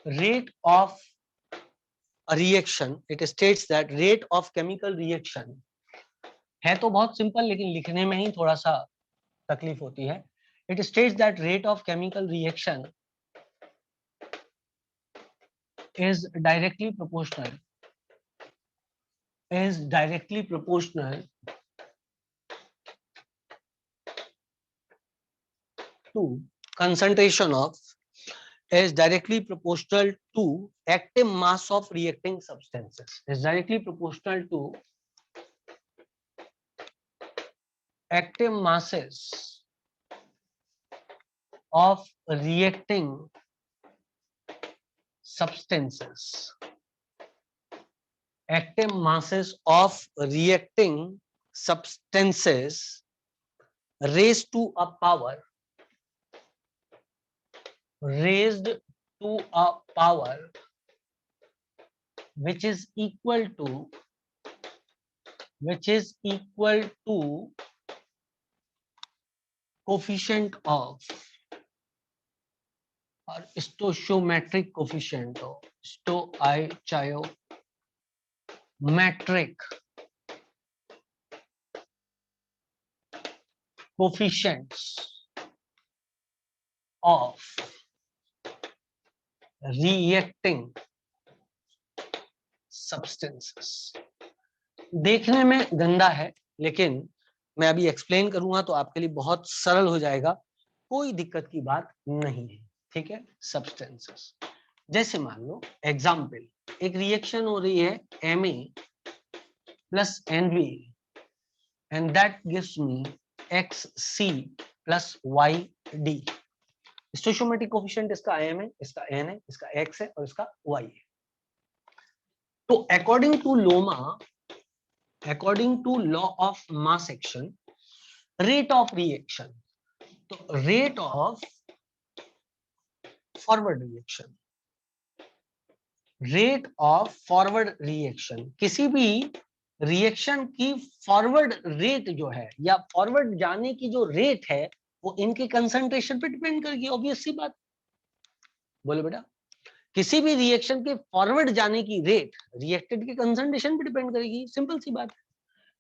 rate of reaction, it states that rate of chemical reaction, है तो बहुत सिंपल लेकिन लिखने में ही थोड़ा सा तकलीफ होती है। It states that rate of chemical reaction is directly proportional to concentration of, is directly proportional to active mass of reacting substances, is directly proportional to active masses of reacting substances, active masses of reacting substances raised to a power which is equal to coefficient of, और stoichiometric coefficient of, stoichiometric coefficients of reacting substances। देखने में गंदा है लेकिन मैं अभी explain करूंगा तो आपके लिए बहुत सरल हो जाएगा, कोई दिक्कत की बात नहीं है, ठीक है। सब्सटेंसेस, जैसे मान लो एग्जाम्पल, एक रिएक्शन हो रही है Ma plus NB and that gives me XC plus YD। Stoichiometric coefficient इसका M है, इसका N है, इसका X है और इसका Y है। तो according to law of mass action, rate of reaction, तो रेट ऑफ फॉरवर्ड रिएक्शन, किसी भी रिएक्शन की फॉरवर्ड रेट जो है या फॉरवर्ड जाने की जो रेट है वो इनके कंसंट्रेशन पे डिपेंड करेगी, ऑब्वियस सी बात। बोलो बेटा, किसी भी रिएक्शन के फॉरवर्ड जाने की रेट रिएक्टेड के कंसंट्रेशन पे डिपेंड करेगी, सिंपल सी बात है।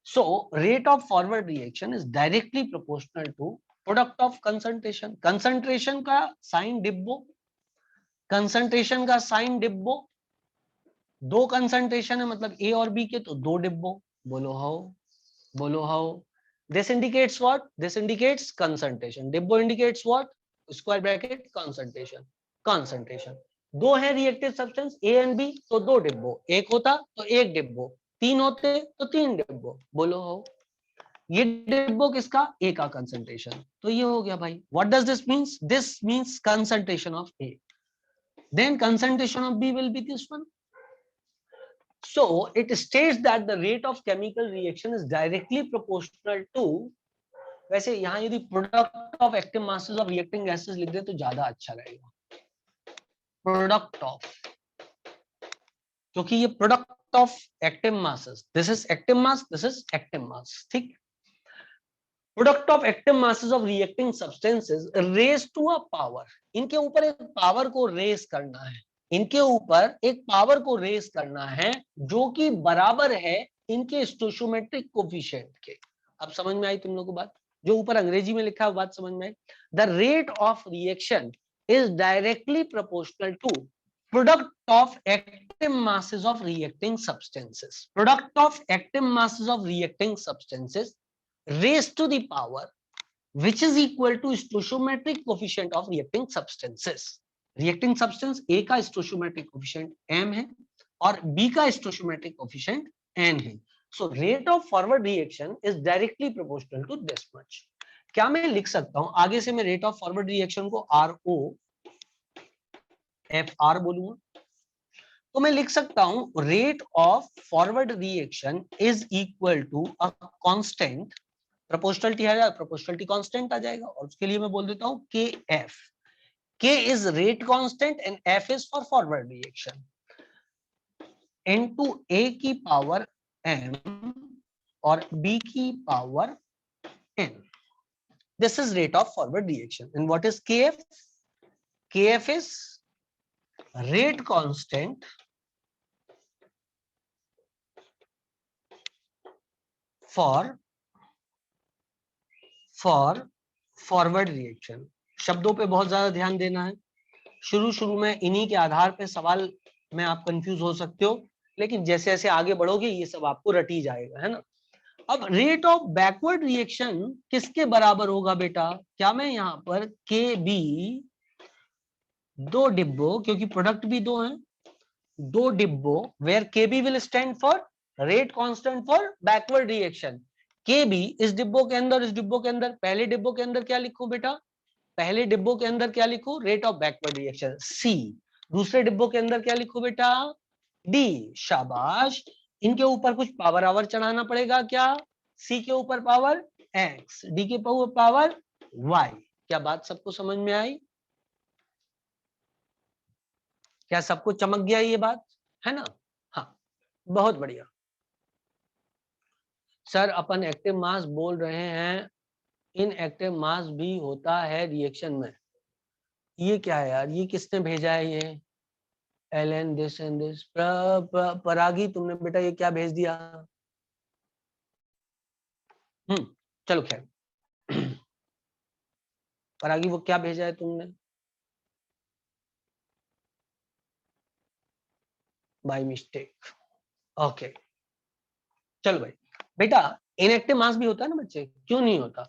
So rate of forward reaction is directly proportional to product of concentration। concentration का साइन डिब्बो, दो कंसंट्रेशन है मतलब A और B के, तो दो डिब्बो। बोलो how. This indicates what? This indicates concentration. डिब्बो indicates what? Square bracket concentration। दो है reactive substance A and B, तो दो डिब्बो, एक होता तो एक डिब्बो, तीन होते तो तीन डिब्बो। बोलो हाउ। ये डिब्बो किसका? ए का कंसंट्रेशन, तो ये हो गया भाई। What does this means? This means concentration of A, then concentration of B will be this one. So it states that the rate of chemical reaction is directly proportional to, वैसे यहां यदि product of active masses of reacting gases लिख दे तो ज्यादा अच्छा रहेगा, product of, क्योंकि ये product of active masses, this is active mass, this is active mass, ठीक। Product of active masses of reacting substances raised to a power, इनके ऊपर एक पावर को रेज करना है, जो कि बराबर है इनके स्टोइचोमेट्रिक कोफिशिएंट के। अब समझ में आई तुम लोगों को बात? जो ऊपर अंग्रेजी में लिखा है बात समझ में? The rate of reaction is directly proportional to product of active masses of reacting substances. Product of active masses of reacting substances raised to the power which is equal to stoichiometric coefficient of reacting substances. Reacting substance A का stoichiometric coefficient m है और B का stoichiometric coefficient n है. So rate of forward reaction is directly proportional to this much. क्या मैं लिख सकता हूं आगे से? मैं रेट ऑफ फॉरवर्ड रिएक्शन को RO FR बोलूंगा, तो मैं लिख सकता हूं rate of forward reaction is equal to a constant, proportionality है, प्रोपोर्शनलिटी कांस्टेंट आ जाएगा और उसके लिए मैं बोल देता हूं KF. K is rate constant and F is for forward reaction into A की पावर m और B की power n. This is rate of forward reaction. And what is KF? KF is rate constant for forward reaction. शब्दों पे बहुत ज्यादा ध्यान देना है. शुरू में इन्हीं के आधार पे सवाल में आप कंफ्यूज हो सकते हो, लेकिन जैसे जैसे आगे बढ़ोगे ये सब आपको रटी जाएगा, है ना. अब रेट ऑफ बैकवर्ड रिएक्शन किसके बराबर होगा बेटा? क्या मैं यहाँ पर के बी, दो डिब्बों, क्योंकि प्रोडक्ट भी दो हैं, दो डिब्बों, where K B will stand for rate constant for backward reaction. K B इस डिब्बों के अंदर, इस डिब्बों के अंदर, पहले डिब्बों के अंदर क्या लिखूं बेटा? पहले डिब्बों के अंदर क्या लिखूं? Rate of backward reaction C. दूसरे डिब्बों के अंदर क्या लिखूं बेटा? डी. शाबाश. इनके ऊपर कुछ पावर आवर चढ़ाना पड़ेगा क्या? सी के ऊपर पावर एक्स, डी के ऊपर पावर वाई. क्या बात सबको समझ में आई? क्या सबको चमक गया ये बात, है ना? हाँ, बहुत बढ़िया. सर अपन एक्टिव मास बोल रहे हैं, इन एक्टिव मास भी होता है रिएक्शन में. ये क्या है यार? ये किसने भेजा है? ये एलन दिस एंड दिस. परागी तुमने बेटा ये क्या भेज दिया? चलो खैर. परागी वो क्या भेजा है तुमने? By mistake. ओके चलो भाई. बेटा इनएक्टिव मास भी होता है ना बच्चे, क्यों नहीं होता?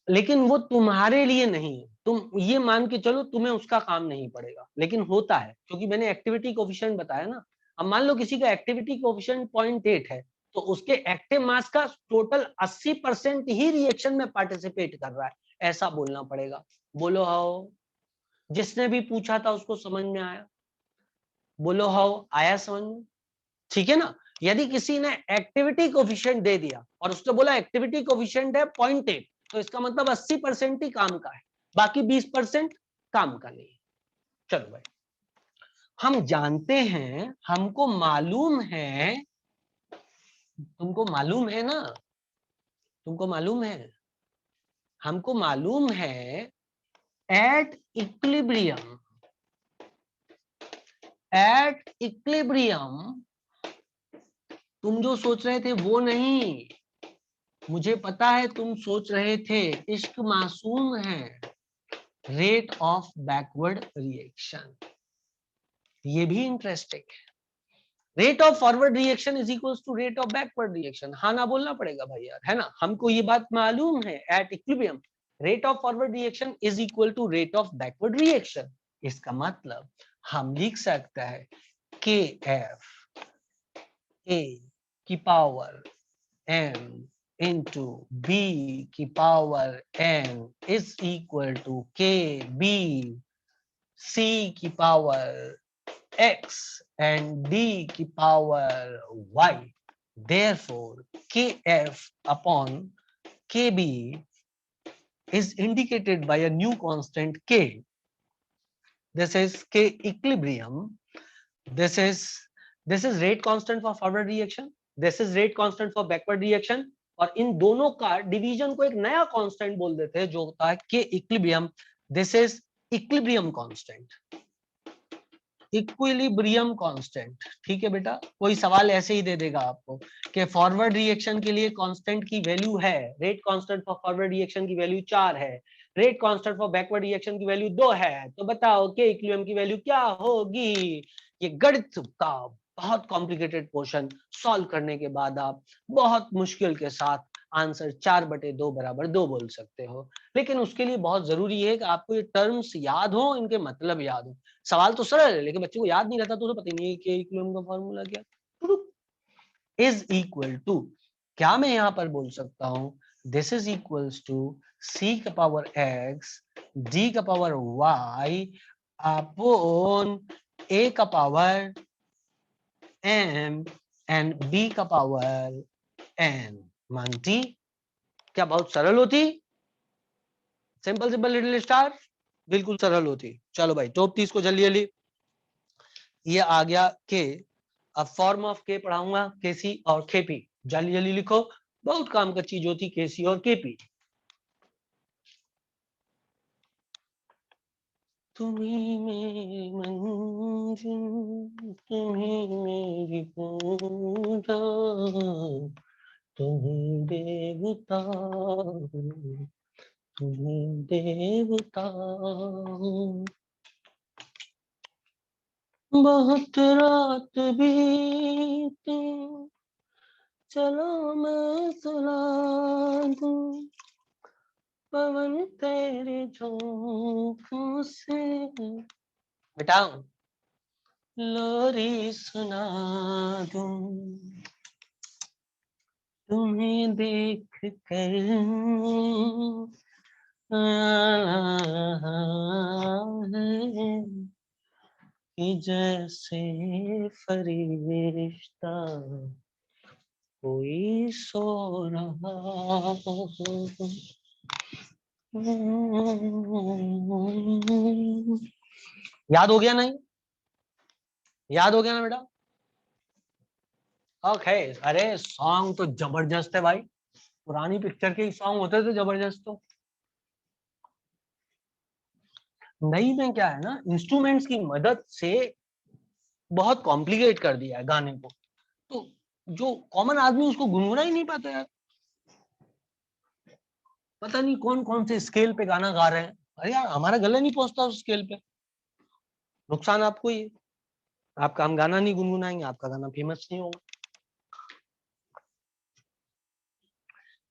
लेकिन वो तुम्हारे लिए नहीं है. तुम ये मान के चलो तुम्हें उसका काम नहीं पड़ेगा, लेकिन होता है क्योंकि मैंने एक्टिविटी कोएफिशिएंट बताया ना. अब मान लो किसी का एक्टिविटी कोएफिशिएंट 0.8 है, तो उसके एक्टिव मास का टोटल 80% ही रिएक्शन में पार्टिसिपेट कर रहा है, ऐसा बोलना पड़ेगा. बोलो हाउ. जिसने भी पूछा था उसको समझ में आया? बोलो हाउ, आया समझ में? ठीक है ना. यदि किसी ने एक्टिविटी कोएफिशिएंट दे दिया और उसने बोला एक्टिविटी कोएफिशिएंट है 0.8, तो इसका मतलब 80% ही काम का है, बाकी 20% काम का नहीं. चलो भाई, हम जानते हैं, हमको मालूम है, तुमको मालूम है ना, तुमको मालूम है, हमको मालूम है एट इक्विलिब्रियम, एट इक्विलिब्रियम तुम जो सोच रहे थे वो नहीं, मुझे पता है तुम सोच रहे थे इश्क मासूम है, रेट ऑफ बैकवर्ड रिएक्शन. ये भी इंटरेस्टिंग है. Rate of forward reaction is equals to rate of backward reaction. हाँ ना बोलना पड़ेगा भाई यार, है ना. हमको ये बात मालूम है at equilibrium rate of forward reaction is equal to rate of backward reaction. इसका मतलब हम लिख सकते हैं के एफ ए की पावर m into b की power n is equal to kb c की पावर x and d की power y. Therefore, kf upon kb is indicated by a new constant k. This is k equilibrium. This is rate constant for forward reaction. This is rate constant for backward reaction. और इन दोनों का division को एक नया constant बोल देते हैं जो होता है के equilibrium. This is equilibrium constant. Equilibrium constant, ठीक है बेटा। कोई सवाल ऐसे ही दे देगा आपको कि फॉरवर्ड रिएक्शन के लिए कांस्टेंट की वैल्यू है, rate constant for forward reaction की वैल्यू 4 है, rate constant for backward reaction की वैल्यू 2 है, तो बताओ के इक्विलिब्रियम की वैल्यू क्या होगी। ये गणित का बहुत कॉम्प्लिकेटेड पोर्शन सॉल्व करने के बाद आप बहुत मुश्किल के साथ आंसर 4/2 बराबर 2 बोल सकते हो। लेकिन उसके लिए बहुत जरूरी है कि आपको ये टर्म्स याद हो, इनके मतलब याद हो। सवाल तो सरल है लेकिन बच्चे को याद नहीं रहता तो पता ही नहीं है कि इक्विलिब्रियम का फॉर्मूला क्या। इज इक्वल टू, क्या मैं यहां पर बोल सकता हूं, this is equals to c का पावर x d का पावर y अपॉन a का पावर m एंड b का पावर n। मानती क्या बहुत सरल होती? सिंपल सिंपल लिटिल स्टार, बिल्कुल सरल होती। चलो भाई टॉप 30 को जल्दी जल्दी, ये आ गया के। अब फॉर्म ऑफ के पढ़ाऊंगा, केसी और केपी, जल्दी जल्दी लिखो, बहुत काम का चीज होती केसी और केपी। तुम्ही मेरी मंजिल, तुम्ही मेरी पूजा, तुम्ही देवता, तुम्ही देवता। बहुत रात बीती, चलो मैं सुला दूं पवन तेरे झोंकों से। बेटा लोरी सुना दूं तुम्हें देख कर कि जैसे फरिश्ता कोई सो रहा हो। याद हो गया? नहीं याद हो गया ना बेटा? ओके। अरे सॉन्ग तो जबरदस्त है भाई, पुरानी पिक्चर के सॉन्ग होते थे जबरदस्त। तो नई में क्या है ना, इंस्ट्रूमेंट्स की मदद से बहुत कॉम्प्लिकेट कर दिया है गाने को, तो जो कॉमन आदमी उसको गुनगुना ही नहीं पाता यार। पता नहीं कौन कौन से स्केल पे गाना गा रहे हैं, अरे यार हमारा गला नहीं पहुंचता उस स्केल पे। नुकसान आपको ही है, आपका हम गाना नहीं गुनगुनाएंगे, आपका गाना फेमस नहीं होगा।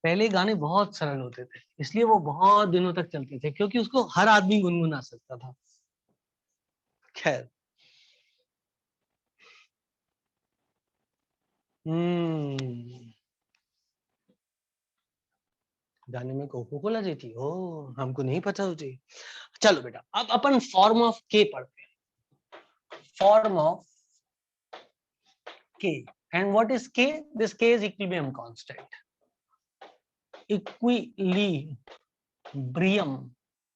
पहले गाने बहुत सरल होते थे, इसलिए वो बहुत दिनों तक चलते थे, क्योंकि उसको हर आदमी गुनगुना सकता था। खैर, गाने में कोको कोला देती, ओ हमको नहीं पता होती। चलो बेटा अब अपन फॉर्म ऑफ के पढ़ते हैं। फॉर्म ऑफ के, एंड व्हाट इज के? दिस के is equilibrium constant. Equilibrium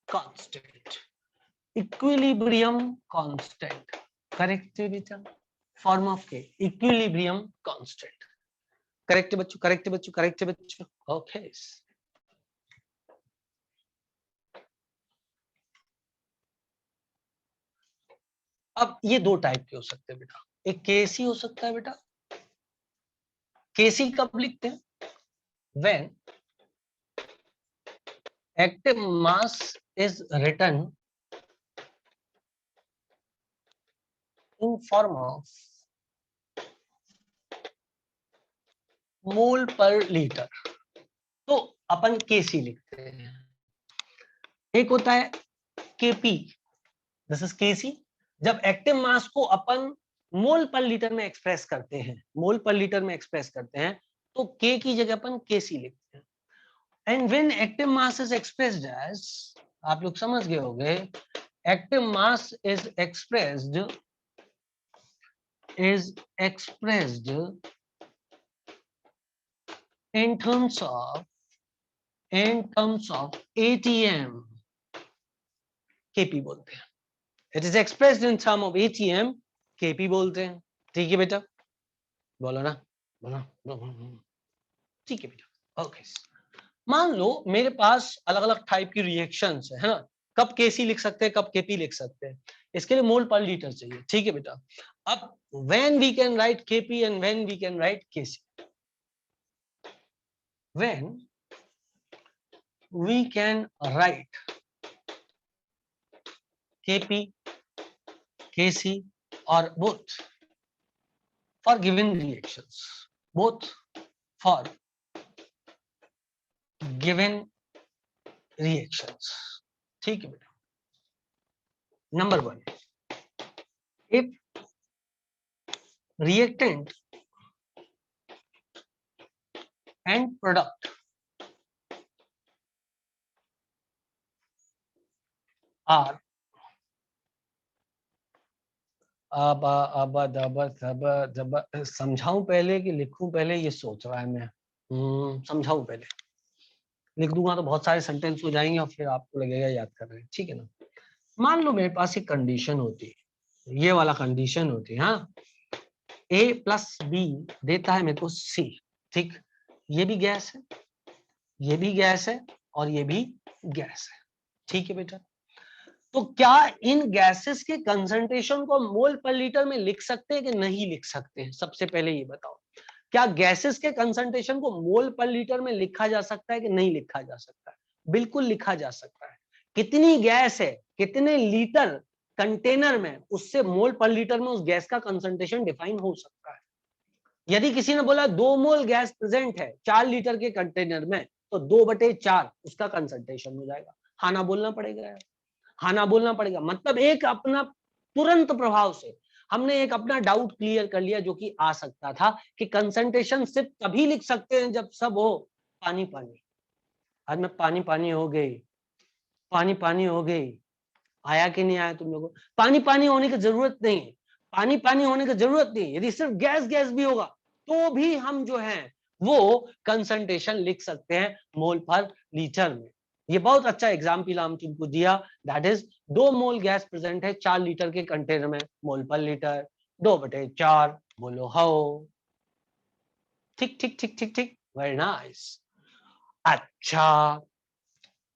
constant, equilibrium constant, correct है बेटा? फॉर्म ऑफ के इक्विलिब्रियम कांस्टेंट, करेक्ट बच्चों, करेक्ट बच्चों, करेक्ट बच्चों। ओके। अब ये दो टाइप के हो सकते हैं बेटा, एक केसी हो सकता है बेटा। केसी कब लिखते हैं? When active mass is written in form of mole per litre, तो अपन केसी लिखते हैं। एक होता है केपी, दिस इज केसी, जब एक्टिव मास को अपन मोल पर लीटर में एक्सप्रेस करते हैं, मोल पर लीटर में एक्सप्रेस करते हैं, तो के की जगह अपन केसी लिखते हैं। And when active mass is expressed as, आप लोग समझ गए होंगे, active mass is expressed in terms of ATM, kp बोलते हैं। It is expressed in term of ATM, kp बोलते हैं। ठीक है बेटा, बोलो ना, बोलो। ठीक है बेटा। ओके, मान लो मेरे पास अलग अलग टाइप की रिएक्शंस है ना, कब केसी लिख सकते हैं, कब केपी लिख सकते हैं, इसके लिए मोल पर लीटर चाहिए, ठीक है बेटा। अब when we can write KP and when we can write KC, when we can write KP KC और both for given reactions, both for given reactions, ठीक है बेटा। Number 1, if reactant and product are अब समझाऊं पहले कि लिखूं पहले, ये सोच रहा है मैं। समझाऊं पहले, लिख दूंगा तो बहुत सारे सेंटेंस हो जाएंगे और फिर आपको लगेगा याद कर रहे हैं, ठीक है ना। मान लो मेरे पास एक कंडीशन होती है, ये वाला कंडीशन होती है, हाँ, ए प्लस बी देता है मेरे को सी, ठीक, ये भी गैस है, ये भी गैस है और ये भी गैस है, ठीक है बेटा। तो क्या इन गैसेस के कंसंट्रेशन को मोल पर लीटर में लिख सकते हैं कि नहीं लिख सकते हैं? सबसे पहले ये बताओ, क्या गैसेस के कंसंट्रेशन को मोल पर लीटर में लिखा जा सकता है कि नहीं लिखा जा सकता है? बिल्कुल लिखा जा सकता है। कितनी गैस है, कितने लीटर कंटेनर में, उससे मोल पर लीटर में उस गैस का कंसंट्रेशन डिफाइन हो सकता है। यदि किसी ने बोला 2 मोल गैस प्रेजेंट है 4 लीटर के कंटेनर में, तो 2/4 उसका कंसंट्रेशन हो जाएगा। हाँ ना बोलना पड़ेगा, हाँ ना बोलना पड़ेगा। मतलब एक अपना तुरंत प्रभाव से हमने एक अपना डाउट क्लियर कर लिया जो कि आ सकता था कि कंसंट्रेशन सिर्फ तभी लिख सकते हैं जब सब हो पानी पानी। आज मैं पानी पानी हो गई, पानी पानी हो गई, आया कि नहीं आया तुम लोगों को? पानी पानी होने की जरूरत नहीं है, पानी पानी होने की जरूरत नहीं है। यदि सिर्फ गैस गैस भी होगा तो भी हम जो है वो कंसंट्रेशन लिख सकते हैं मोल पर लीटर में। ये बहुत अच्छा एग्जाम्पल हम तुमको दिया, that is 2 mole gas present है 4 लीटर के कंटेनर में, मोल पर लीटर 2/4, बोलो हाउ। ठीक ठीक ठीक ठीक ठीक, वेरी नाइस। अच्छा,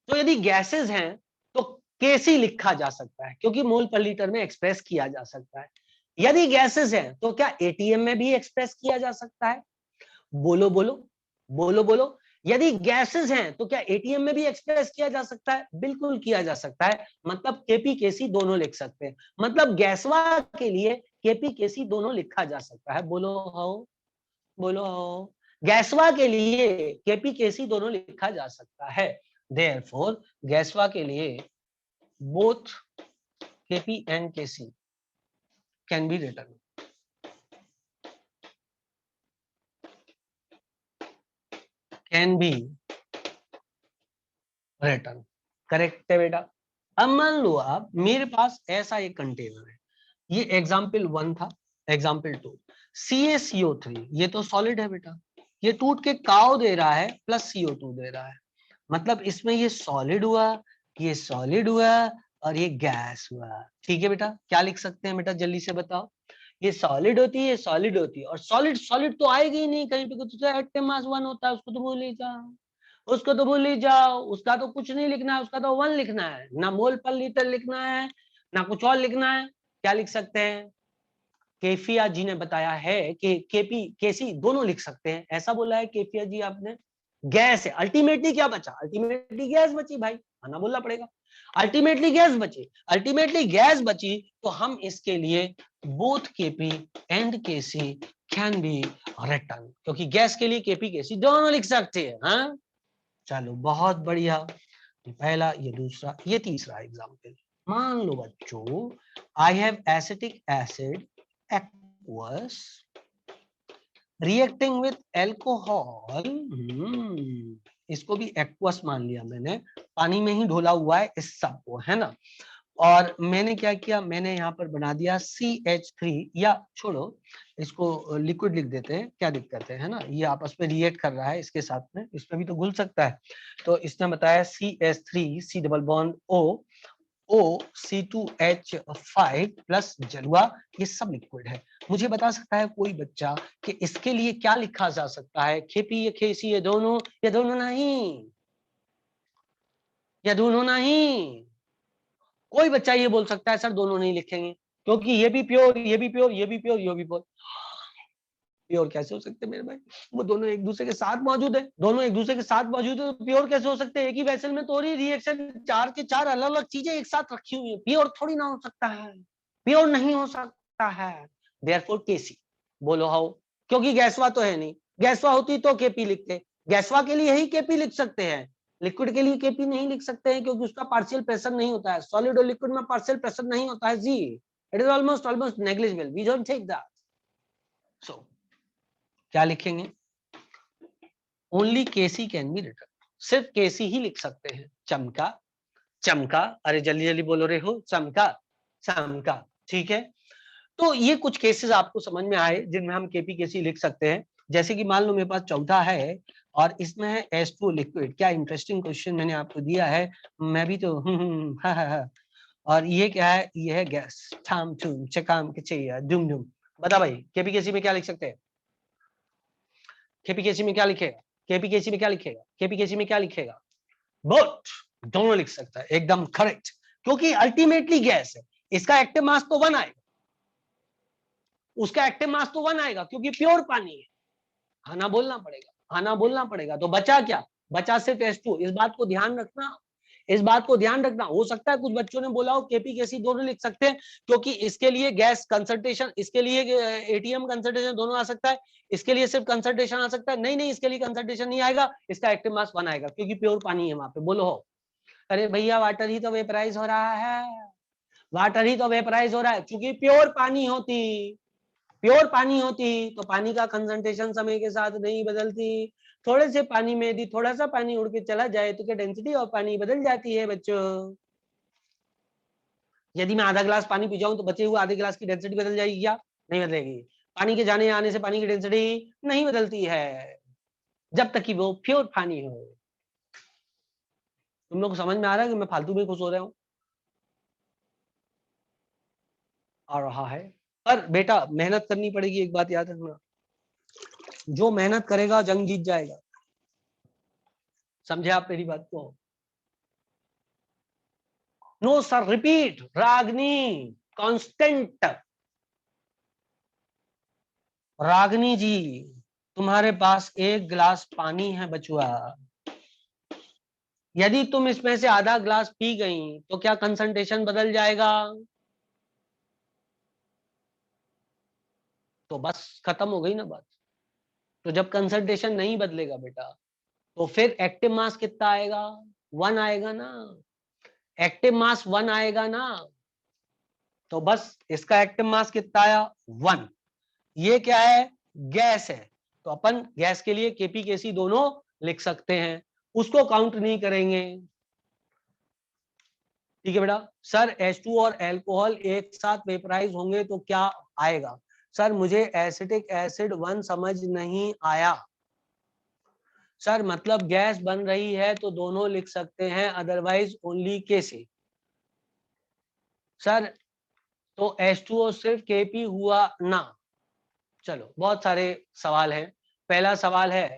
तो यदि गैसेस हैं तो केसी लिखा जा सकता है क्योंकि मोल पर लीटर में एक्सप्रेस किया जा सकता है। यदि गैसेस हैं तो क्या एटीएम में भी एक्सप्रेस किया जा सकता है? बोलो बोलो बोलो बोलो। यदि गैसेस हैं तो क्या एटीएम में भी एक्सप्रेस किया जा सकता है? बिल्कुल किया जा सकता है। मतलब केपी केसी दोनों लिख सकते हैं। मतलब गैसवा के लिए केपी केसी दोनों लिखा जा सकता है। बोलो हाउ, बोलो हाउ। गैसवा के लिए केपी केसी दोनों लिखा जा सकता है। Therefore, गैसवा के लिए both Kp and Kc can be written. Can be written. Correct है बेटा। अब मान लो आप मेरे पास ऐसा एक कंटेनर है, ये एग्जाम्पल 1 था, एग्जाम्पल 2, CaCO3, ये तो सॉलिड है बेटा, ये टूट के काओ दे रहा है प्लस CO2 दे रहा है। मतलब इसमें ये सॉलिड हुआ, ये सॉलिड हुआ और ये गैस हुआ। ठीक है बेटा, क्या लिख सकते हैं बेटा जल्दी से बताओ? ये सॉलिड होती है, ये सॉलिड होती है, और सॉलिड सॉलिड तो आएगी ही नहीं कहीं पे, कुछ एटम मास 1 होता है, उसको तो भूल ही जाओ, उसको तो भूल ही जाओ, उसका तो कुछ नहीं लिखना है, उसका तो 1 लिखना है, ना मोल पर लीटर लिखना है ना कुछ और लिखना है। क्या लिख सकते हैं? केफिया जी ने बताया है कि केपी केसी दोनों लिख सकते हैं, ऐसा बोला है केफिया जी आपने। गैस है, अल्टीमेटली क्या बचा? अल्टीमेटली गैस बची भाई, आना बोलना पड़ेगा। अल्टीमेटली गैस बची, अल्टीमेटली गैस बची, तो हम इसके लिए both KP and KC can be written, क्योंकि गैस के लिए केपी केसी दोनों लिख सकते हैं। हाँ चलो बहुत बढ़िया, ये पहला, ये दूसरा, ये तीसरा एग्जाम्पल। मान लो बच्चों, I have acetic acid aqueous reacting with alcohol, इसको भी एक्वस मान लिया मैंने, पानी में ही घोला हुआ है इस सब को, है ना। और मैंने क्या किया, मैंने यहाँ पर बना दिया CH3, या छोड़ो इसको लिक्विड लिख देते हैं, क्या दिक्कत है ना, ये आपस में रिएक्ट कर रहा है इसके साथ में, इसमें भी तो घुल सकता है। तो इसने बताया CH3 C double bond OC2H5 plus जलुआ, ये सब लिक्विड है। मुझे बता सकता है कोई बच्चा कि इसके लिए क्या लिखा जा सकता है? केपी या केसी, ये दोनों, या दोनों नहीं, या दोनों नहीं? कोई बच्चा ये बोल सकता है सर दोनों नहीं लिखेंगे, क्योंकि ये भी प्योर, ये भी प्योर, ये भी प्योर, ये भी प्योर। प्योर कैसे हो सकते हैं मेरे भाई? वो दोनों एक दूसरे के साथ मौजूद है, दोनों एक दूसरे के साथ मौजूद है, तो प्योर कैसे हो सकते हैं? एक ही वेसल में तो रिएक्शन, चार के चार अलग अलग चीजें एक साथ रखी हुई है, प्योर थोड़ी ना हो सकता है, प्योर नहीं हो सकता है। देयरफॉर केसी। बोलो हाउ? क्योंकि गैसवा तो है नहीं, गैसवा होती तो केपी लिखते, गैसवा के लिए ही केपी लिख सकते हैं, लिक्विड के लिए केपी नहीं लिख सकते हैं, क्योंकि उसका पार्शियल प्रेशर नहीं होता है, सॉलिड और लिक्विड में पार्शियल प्रेशर नहीं होता है जी, it is almost negligible, we don't take that. So क्या लिखेंगे? Only KC can be written, सिर्फ केसी ही लिख सकते हैं। चमका, चमका, अरे जल्दी जल्दी बोलो रे हो, चमका, चमका, ठीक है। तो ये कुछ केसेस आपको समझ में आए जिनमें हम केपी केसी लिख सकते हैं। जैसे कि मान लो मेरे पास चौथा है और इसमें है H2O लिक्विड, क्या इंटरेस्टिंग क्वेश्चन मैंने आपको दिया है, मैं भी तो हा। और ये क्या है? ये है गैस, ठाम ठूम चकाम के चाहिए डुम डुम। बता भाई केपी केसी में क्या लिख सकते हैं? केपी केसी में क्या लिखेगा? केपी केसी में क्या लिखेगा? केपी केसी में क्या लिखेगा? बोथ, दोनों लिख सकता है, एकदम करेक्ट, क्योंकि अल्टीमेटली गैस है, इसका एक्टिव मास तो 1 आएगा, उसका एक्टिव मास तो 1 आएगा, क्योंकि प्योर पानी है। आना बोलना पड़ेगा, आना बोलना पड़ेगा, तो बचा क्या? बचा सिर्फ H2। इस बात को ध्यान रखना, इस बात को ध्यान रखना। हो सकता है कुछ बच्चों ने बोला हो केपी केसी दोनों लिख सकते हैं, क्योंकि इसके लिए गैस कंसंट्रेशन, इसके लिए एटीएम कंसंट्रेशन दोनों आ सकता है, इसके लिए सिर्फ कंसंट्रेशन आ सकता है। नहीं नहीं, इसके लिए कंसंट्रेशन नहीं आएगा, इसका एक्टिव मास 1 आएगा, क्योंकि प्योर पानी है वहां पे। बोलो हो? अरे भैया वाटर ही तो वेपराइज हो रहा है, वाटर ही तो वेपराइज हो रहा है, क्योंकि प्योर पानी होती, प्योर पानी होती तो पानी का कंसंट्रेशन समय के साथ नहीं बदलती। थोड़े से पानी में यदि थोड़ा सा पानी उड़ के चला जाए तो क्या डेंसिटी ऑफ पानी बदल जाती है बच्चों? यदि मैं आधा गिलास पानी पी जाऊं तो बचे हुए आधे गिलास की डेंसिटी बदल जाएगी क्या? नहीं बदलेगी। पानी के जाने आने से पानी की डेंसिटी नहीं बदलती है, जब तक कि वो प्योर पानी हो। तुम लोग को समझ में आ रहा है कि मैं फालतू में खुश हो रहा हूँ? आ रहा है। पर बेटा मेहनत करनी पड़ेगी, एक बात याद रखना, जो मेहनत करेगा जंग जीत जाएगा। समझे आप मेरी बात को? नो सर, रिपीट, रागनी, कांस्टेंट। रागनी जी, तुम्हारे पास एक गिलास पानी है बचुआ, यदि तुम इसमें से आधा गिलास पी गई तो क्या कंसंट्रेशन बदल जाएगा? तो बस खत्म हो गई ना बात। तो जब कंसंट्रेशन नहीं बदलेगा बेटा, तो फिर एक्टिव मास कितना आएगा? 1 आएगा ना, एक्टिव मास 1 आएगा ना। तो बस इसका एक्टिव मास कितना आया? 1। ये क्या है? गैस है, तो अपन गैस के लिए केपी केसी दोनों लिख सकते हैं, उसको काउंट नहीं करेंगे। ठीक है बेटा। सर H2 और अल्कोहल एक साथ वेपराइज होंगे तो क्या आएगा? सर मुझे एसिटिक एसिड 1 समझ नहीं आया। सर मतलब गैस बन रही है तो दोनों लिख सकते हैं, अदरवाइज ओनली केसी। सर तो H2O सिर्फ केपी हुआ ना? चलो बहुत सारे सवाल हैं। पहला सवाल है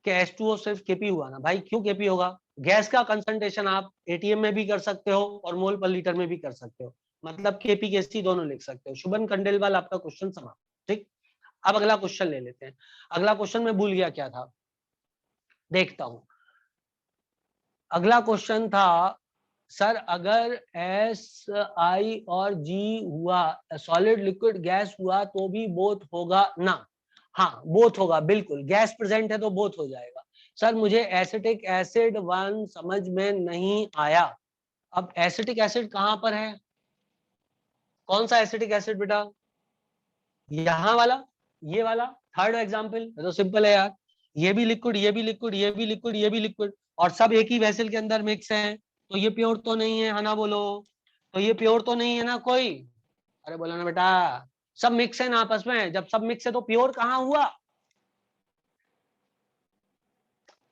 कि H2O सिर्फ केपी हुआ ना? भाई क्यों केपी होगा? गैस का कंसंट्रेशन आप एटीएम में भी कर सकते हो और मोल पर लीटर में भी कर सकते हो, मतलब केपी केसी दोनों लिख सकते हो। शुभन खंडेलवाल, आपका क्वेश्चन समाप्त। ठीक, अब अगला क्वेश्चन ले लेते हैं। अगला क्वेश्चन मैं भूल गया क्या था, देखता हूं। अगला क्वेश्चन था सर अगर एस आई और जी हुआ, सॉलिड लिक्विड गैस हुआ तो भी बोथ होगा ना? हाँ बोथ होगा, बिल्कुल, गैस प्रेजेंट है तो बोथ हो जाएगा। सर मुझे एसिटिक एसिड 1 समझ में नहीं आया। अब एसिटिक एसिड कहां पर है? कौन सा एसिटिक एसिड बेटा? यहाँ वाला, ये वाला, थर्ड एग्जाम्पल तो सिंपल है यार, ये भी लिक्विड, ये भी लिक्विड, ये भी लिक्विड, ये भी लिक्विड, और सब एक ही वेसल के अंदर मिक्स है, तो ये प्योर तो नहीं है ना? बोलो, तो ये प्योर तो नहीं है ना कोई? अरे बोलो ना बेटा, सब मिक्स है ना आपस में, जब सब मिक्स है तो प्योर कहाँ हुआ?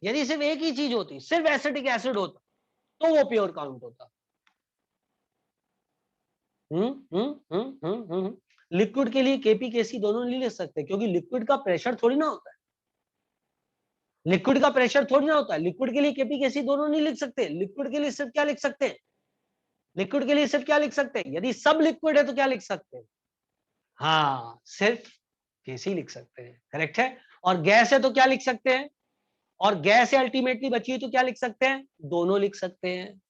यदि सिर्फ एक ही चीज होती, सिर्फ एसिटिक एसिड होता, तो वो प्योर काउंट होता। लिक्विड के लिए केपी केसी दोनों नहीं ले सकते, क्योंकि लिक्विड का प्रेशर थोड़ी ना होता है, लिक्विड का प्रेशर थोड़ी ना होता है। लिक्विड के लिए केपी केसी दोनों नहीं लिख सकते, लिक्विड के लिए सिर्फ क्या लिख सकते हैं? लिक्विड के लिए सिर्फ क्या लिख सकते हैं, यदि सब लिक्विड है तो क्या लिख सकते हैं, हाँ सिर्फ केसी लिख सकते हैं, करेक्ट है। और गैस है तो क्या लिख सकते हैं, और गैस है अल्टीमेटली बची है तो क्या लिख सकते हैं, दोनों लिख सकते हैं,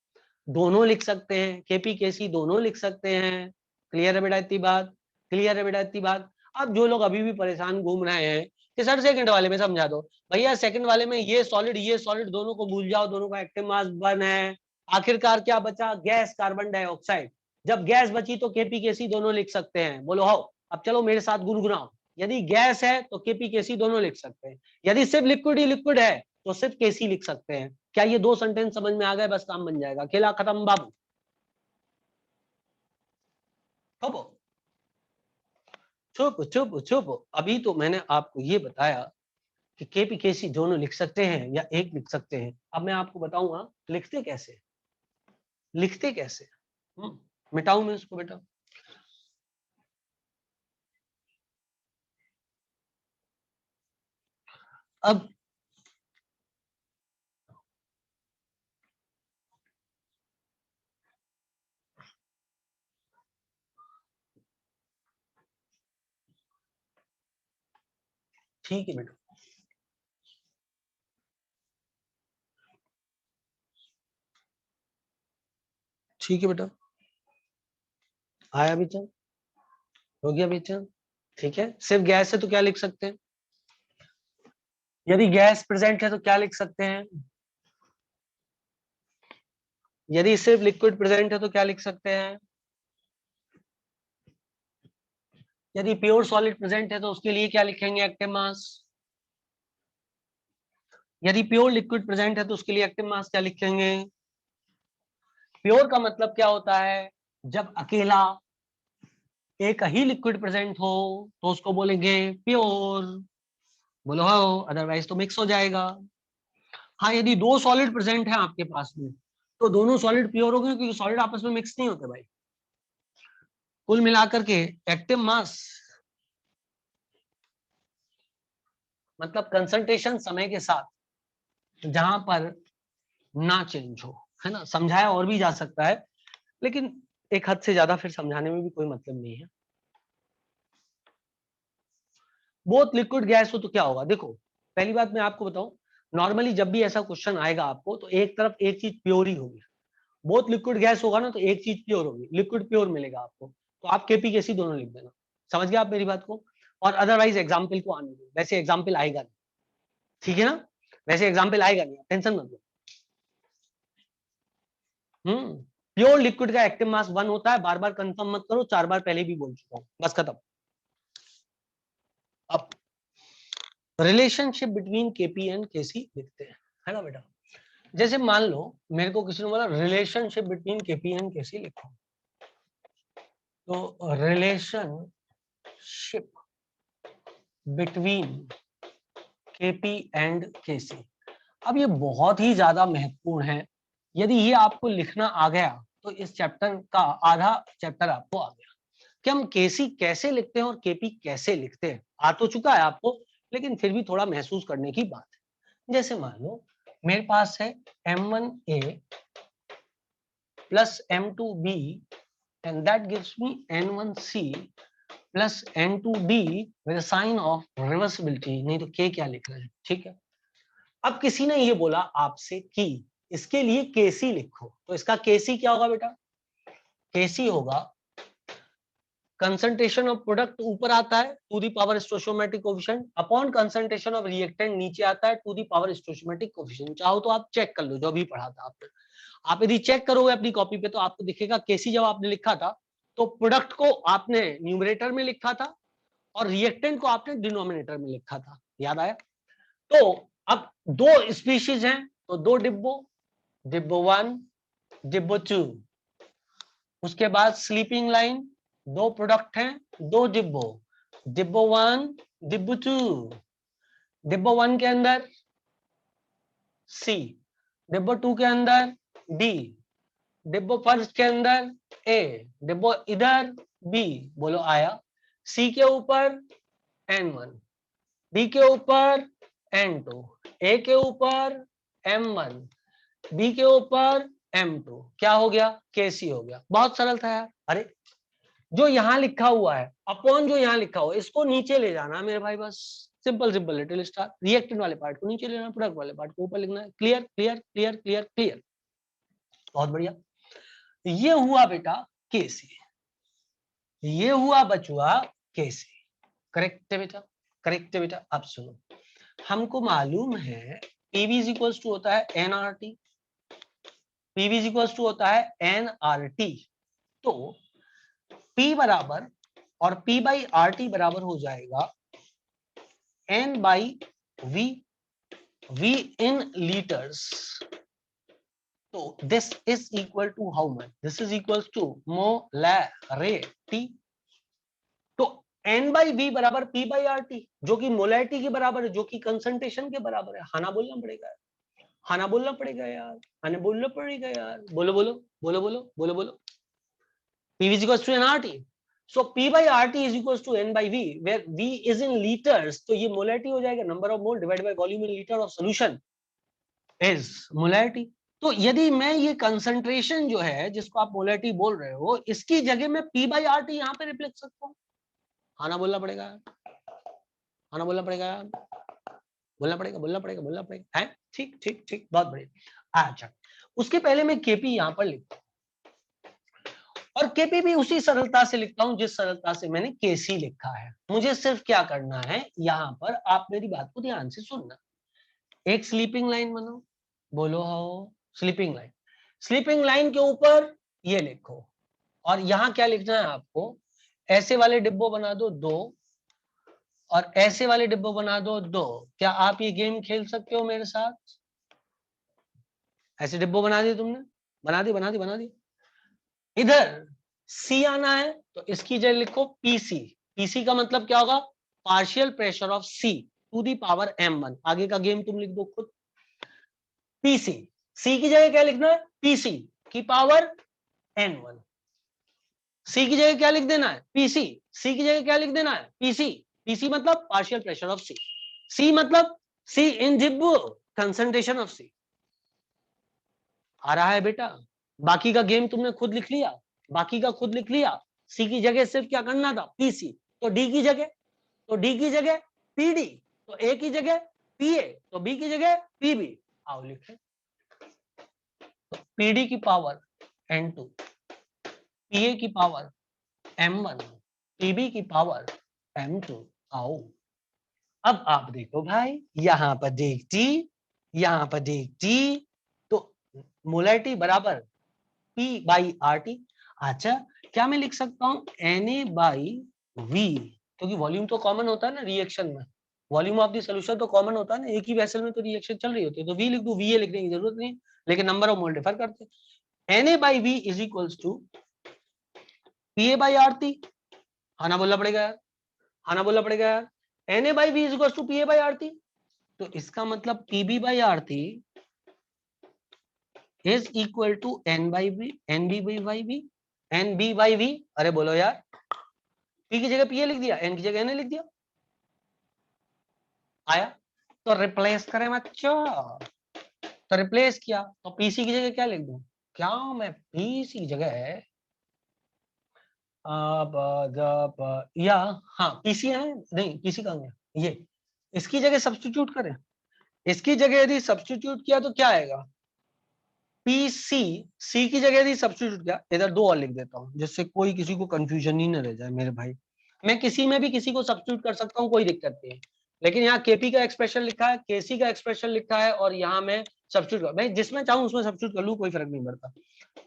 दोनों लिख सकते हैं, केपी केसी दोनों लिख सकते हैं। क्लियर है बेटा इतनी बात, क्लियर है बेटा इतनी बात। अब जो लोग अभी भी परेशान घूम रहे हैं कि सर सेकंड वाले में समझा दो, भैया सेकंड वाले में ये सॉलिड दोनों को भूल जाओ, दोनों का एक्टिव मास 1 है, आखिरकार क्या बचा, गैस कार्बन डाइऑक्साइड। जब गैस बची तो केपी केसी दोनों लिख सकते हैं, बोलो हो। अब चलो मेरे साथ गुनगुनाओ, यदि गैस है तो केपी केसी दोनों लिख सकते हैं, यदि सिर्फ लिक्विड ही लिक्विड है तो सिर्फ केसी लिख सकते हैं। क्या ये 2 सेंटेंस समझ में आ गए, बस काम बन जाएगा, खेला खत्म बाबू। चुप चुप चुप चुप, अभी तो मैंने आपको ये बताया कि केपी केसी दोनों लिख सकते हैं या एक लिख सकते हैं। अब मैं आपको बताऊंगा लिखते कैसे, लिखते कैसे। मिटाऊं मैं इसको बेटा, अब ठीक है बेटा, ठीक है बेटा, आया बेटा, हो गया बेटा, ठीक है। सिर्फ गैस है तो क्या लिख सकते हैं, यदि गैस प्रेजेंट है तो क्या लिख सकते हैं, यदि सिर्फ लिक्विड प्रेजेंट है तो क्या लिख सकते हैं, यदि प्योर सॉलिड प्रेजेंट है तो उसके लिए क्या लिखेंगे, एक्टिव मास। यदि प्योर लिक्विड प्रेजेंट है तो उसके लिए एक्टिव मास क्या लिखेंगे। प्योर का मतलब क्या होता है, जब अकेला एक ही लिक्विड प्रेजेंट हो तो उसको बोलेंगे प्योर, बोलो हो, अदरवाइज तो मिक्स हो जाएगा। हाँ यदि 2 सॉलिड प्रेजेंट है आपके पास में तो दोनों सॉलिड प्योर हो गए, क्योंकि सॉलिड आपस में मिक्स नहीं होते भाई। कुल मिलाकर के एक्टिव मास मतलब कंसंट्रेशन समय के साथ जहां पर ना चेंज हो, है ना। समझाया और भी जा सकता है, लेकिन एक हद से ज्यादा फिर समझाने में भी कोई मतलब नहीं है। बोथ लिक्विड गैस हो तो क्या होगा, देखो पहली बात मैं आपको बताऊं, नॉर्मली जब भी ऐसा क्वेश्चन आएगा आपको तो एक तरफ एक चीज प्योर ही होगी। बोथ लिक्विड गैस होगा ना तो एक चीज प्योर होगी, लिक्विड प्योर मिलेगा आपको, तो आप केपी केसी दोनों लिख देना। समझ गए आप मेरी बात को। और अदरवाइज एग्जाम्पल को आने दो, वैसे एग्जाम्पल आएगा नहीं, ठीक है ना, वैसे एग्जाम्पल आएगा नहीं, टेंशन मत लो। प्योर लिक्विड का एक्टिव मास 1 होता है, बार बार कंफर्म मत करो, 4 बार पहले भी बोल चुका हूं, बस खत्म। अब रिलेशनशिप बिटवीन केपी एंड केसी लिखते हैं, है ना बेटा। जैसे मान लो मेरे को किसी ने बोला रिलेशनशिप बिटवीन केपी एंड केसी लिखो, तो रिलेशनशिप बिटवीन केपी एंड केसी, अब ये बहुत ही ज्यादा महत्वपूर्ण है। यदि ये आपको लिखना आ गया तो इस चैप्टर का आधा चैप्टर आपको आ गया कि हम केसी कैसे लिखते हैं और केपी कैसे लिखते हैं। आ तो चुका है आपको, लेकिन फिर भी थोड़ा महसूस करने की बात है। जैसे मान लो मेरे पास है M1A plus M2B and that gives me N1C plus N2D with a sign of reversibility, नहीं तो K क्या लिख रहे हैं, ठीक है। अब किसी ने ये बोला आपसे कि इसके लिए केसी लिखो, तो इसका केसी क्या होगा बेटा, केसी होगा कंसंट्रेशन ऑफ प्रोडक्ट ऊपर आता है to the power stoichiometric coefficient upon concentration of reactant नीचे आता है to the power stoichiometric coefficient. चाहो तो आप चेक कर लो जो भी पढ़ा था आपने, आप यदि चेक करोगे अपनी कॉपी पे तो आपको दिखेगा केसी जब आपने लिखा था तो प्रोडक्ट को आपने न्यूमरेटर में लिखा था और रिएक्टेंट को आपने डिनोमिनेटर में लिखा था, याद आया। तो अब 2 स्पीशीज हैं तो 2 डिब्बो, डिब्बो 1 डिब्बो 2, उसके बाद स्लीपिंग लाइन, 2 प्रोडक्ट हैं 2 डिब्बो, डिब्बो 1 डिब्बो 2, डिब्बो 1 के अंदर सी, डिब्बो 2 के अंदर डी, डिब्बो फर्स्ट के अंदर ए, डिब्बो इधर बी, बोलो आया। सी के ऊपर N1, डी के ऊपर N2, ए के ऊपर M1, बी के ऊपर M2 क्या हो गया, KC हो गया। बहुत सरल था यार। अरे जो यहां लिखा हुआ है अपॉन जो यहां लिखा हुआ है इसको नीचे ले जाना मेरे भाई, बस simple simple little star. Reactant वाले पार्ट को नीचे ले जाना, प्रोडक्ट वाले पार्ट को ऊपर लिखना है। Clear clear clear clear clear, बहुत बढ़िया। ये हुआ बेटा KC, ये हुआ बचुआ KC। करेक्ट है बेटा, करेक्ट है बेटा। अब सुनो, हमको मालूम है PV इज इक्वल्स टू होता है NRT, PV is equals to होता है NRT। तो P बराबर और P बाई RT बराबर हो जाएगा N by V, V in liters। तो this is equal to how much? This is equals to molarity। तो N बाई V बराबर P बाई RT, जो कि मोलैरिटी के बराबर है, जो कि कंसंट्रेशन के बराबर है। हाना बोलना पड़ेगा, हाना बोलना पड़ेगा यार, हाना बोलना पड़ेगा यार। बोलो बोलो बोलो बोलो बोलो बोलो। PV is equals to NRT, so P by RT is equals to N by V, where V is in liters। तो ये मोलैरिटी हो जाएगा, number of mole divide by volume in litre of solution is molarity. तो यदि मैं ये concentration जो है जिसको आप मोलैरिटी बोल रहे हो, इसकी जगह मैं P by RT यहाँ पे रिप्लेस कर सकता हूँ। आना बोलना पड़ेगा, आना बोलना पड़ेगा, बोलना पड़ेगा बोलना पड़ेगा बोलना पड़ेगा, है ठीक ठीक ठीक, बहुत बढ़िया। अच्छा, उसके पहले मैं KP यहाँ पर लिखता हूँ, और KP भी उसी सरलता से लिखता हूं जिस सरलता से मैंने KC लिखा है। मुझे सिर्फ क्या करना है, यहाँ पर आप मेरी बात को ध्यान से सुनना। एक स्लीपिंग लाइन बनाओ, बोलो हाओ, स्लीपिंग लाइन। स्लीपिंग लाइन के ऊपर ये लिखो, और यहाँ क्या लिखना है आपको, ऐसे वाले डिब्बों बना दो 2, और ऐसे वाले डिब्बों बना दो 2। क्या आप ये गेम खेल सकते हो मेरे साथ? ऐसे डिब्बों बना दिए तुमने, बना दी बना दी बना दी। इधर C आना है तो इसकी जगह लिखो PC। PC का मतलब क्या होगा, partial pressure of C to the power M1। आगे का गेम तुम लिख दो खुद। PC, C की जगह क्या लिखना है, PC की पावर N1। C की जगह क्या लिख देना है, PC। C की जगह क्या लिख देना है, PC। PC मतलब partial pressure of C। C मतलब C इन डिब्बो, कंसंट्रेशन ऑफ C। आ रहा है बेटा? बाकी का गेम तुमने खुद लिख लिया, बाकी का खुद लिख लिया। सी की जगह सिर्फ क्या करना था, पीसी। तो डी की जगह, तो डी की जगह पीडी, तो ए की जगह पीए, तो बी की जगह पीबी। आओ लिखे, तो पीडी की पावर N2, पीए की पावर M1, पीबी की पावर M2। आओ अब आप देखो भाई, यहां पर देखती, यहां पर देखती, तो मोलैरिटी बराबर P बाई RT। अच्छा, क्या मैं लिख सकता हूं Na बाई V, क्योंकि वॉल्यूम तो कॉमन होता है ना रिएक्शन में, वॉल्यूम ऑफ द सॉल्यूशन तो कॉमन होता है ना, एक ही वेसल में तो रिएक्शन चल रही होती है, तो V लिख दूं, Va लिखने की जरूरत नहीं, लेकिन नंबर ऑफ मोल डिफर करते हैं। Na by V is equals to Pa by RT। आना बोलना पड़ेगा यार, आना बोलना पड़ेगा यार। Na by V is equals to Pa by RT। तो इसका मतलब Pb by RT is equal to N by V, NB by V, NB by V। अरे बोलो यार, P की जगह Pa लिख दिया, N की जगह Na लिख दिया। आया? तो रिप्लेस करें बच्चों, तो रिप्लेस किया, तो PC की जगह क्या लिख दूं, क्या मैं PC की जगह अब जब या हाँ PC है, नहीं PC कहाँ गया, ये इसकी जगह सब्स्टिट्यूट करें। इसकी जगह यदि सब्स्टिट्यूट किया तो क्या आएगा, PC। C की जगह यदि सब्स्टिट्यूट किया, इधर 2 और लिख देता हूँ जिससे कोई किसी को कंफ्यूजन ही न रह जाए मेरे भाई। मैं किसी में भी किसी को सब्स्टिट्यूट कर सकता हूँ, कोई दिक्कत नहीं है, लेकिन यहाँ KP का एक्सप्रेशन लिखा है, KC का एक्सप्रेशन लिखा है, और यहाँ मैं सब्स्टिट्यूट मैं जिसमें चाहूँ उसमें सब्स्टिट्यूट कर लूँ, कोई फर्क नहीं पड़ता।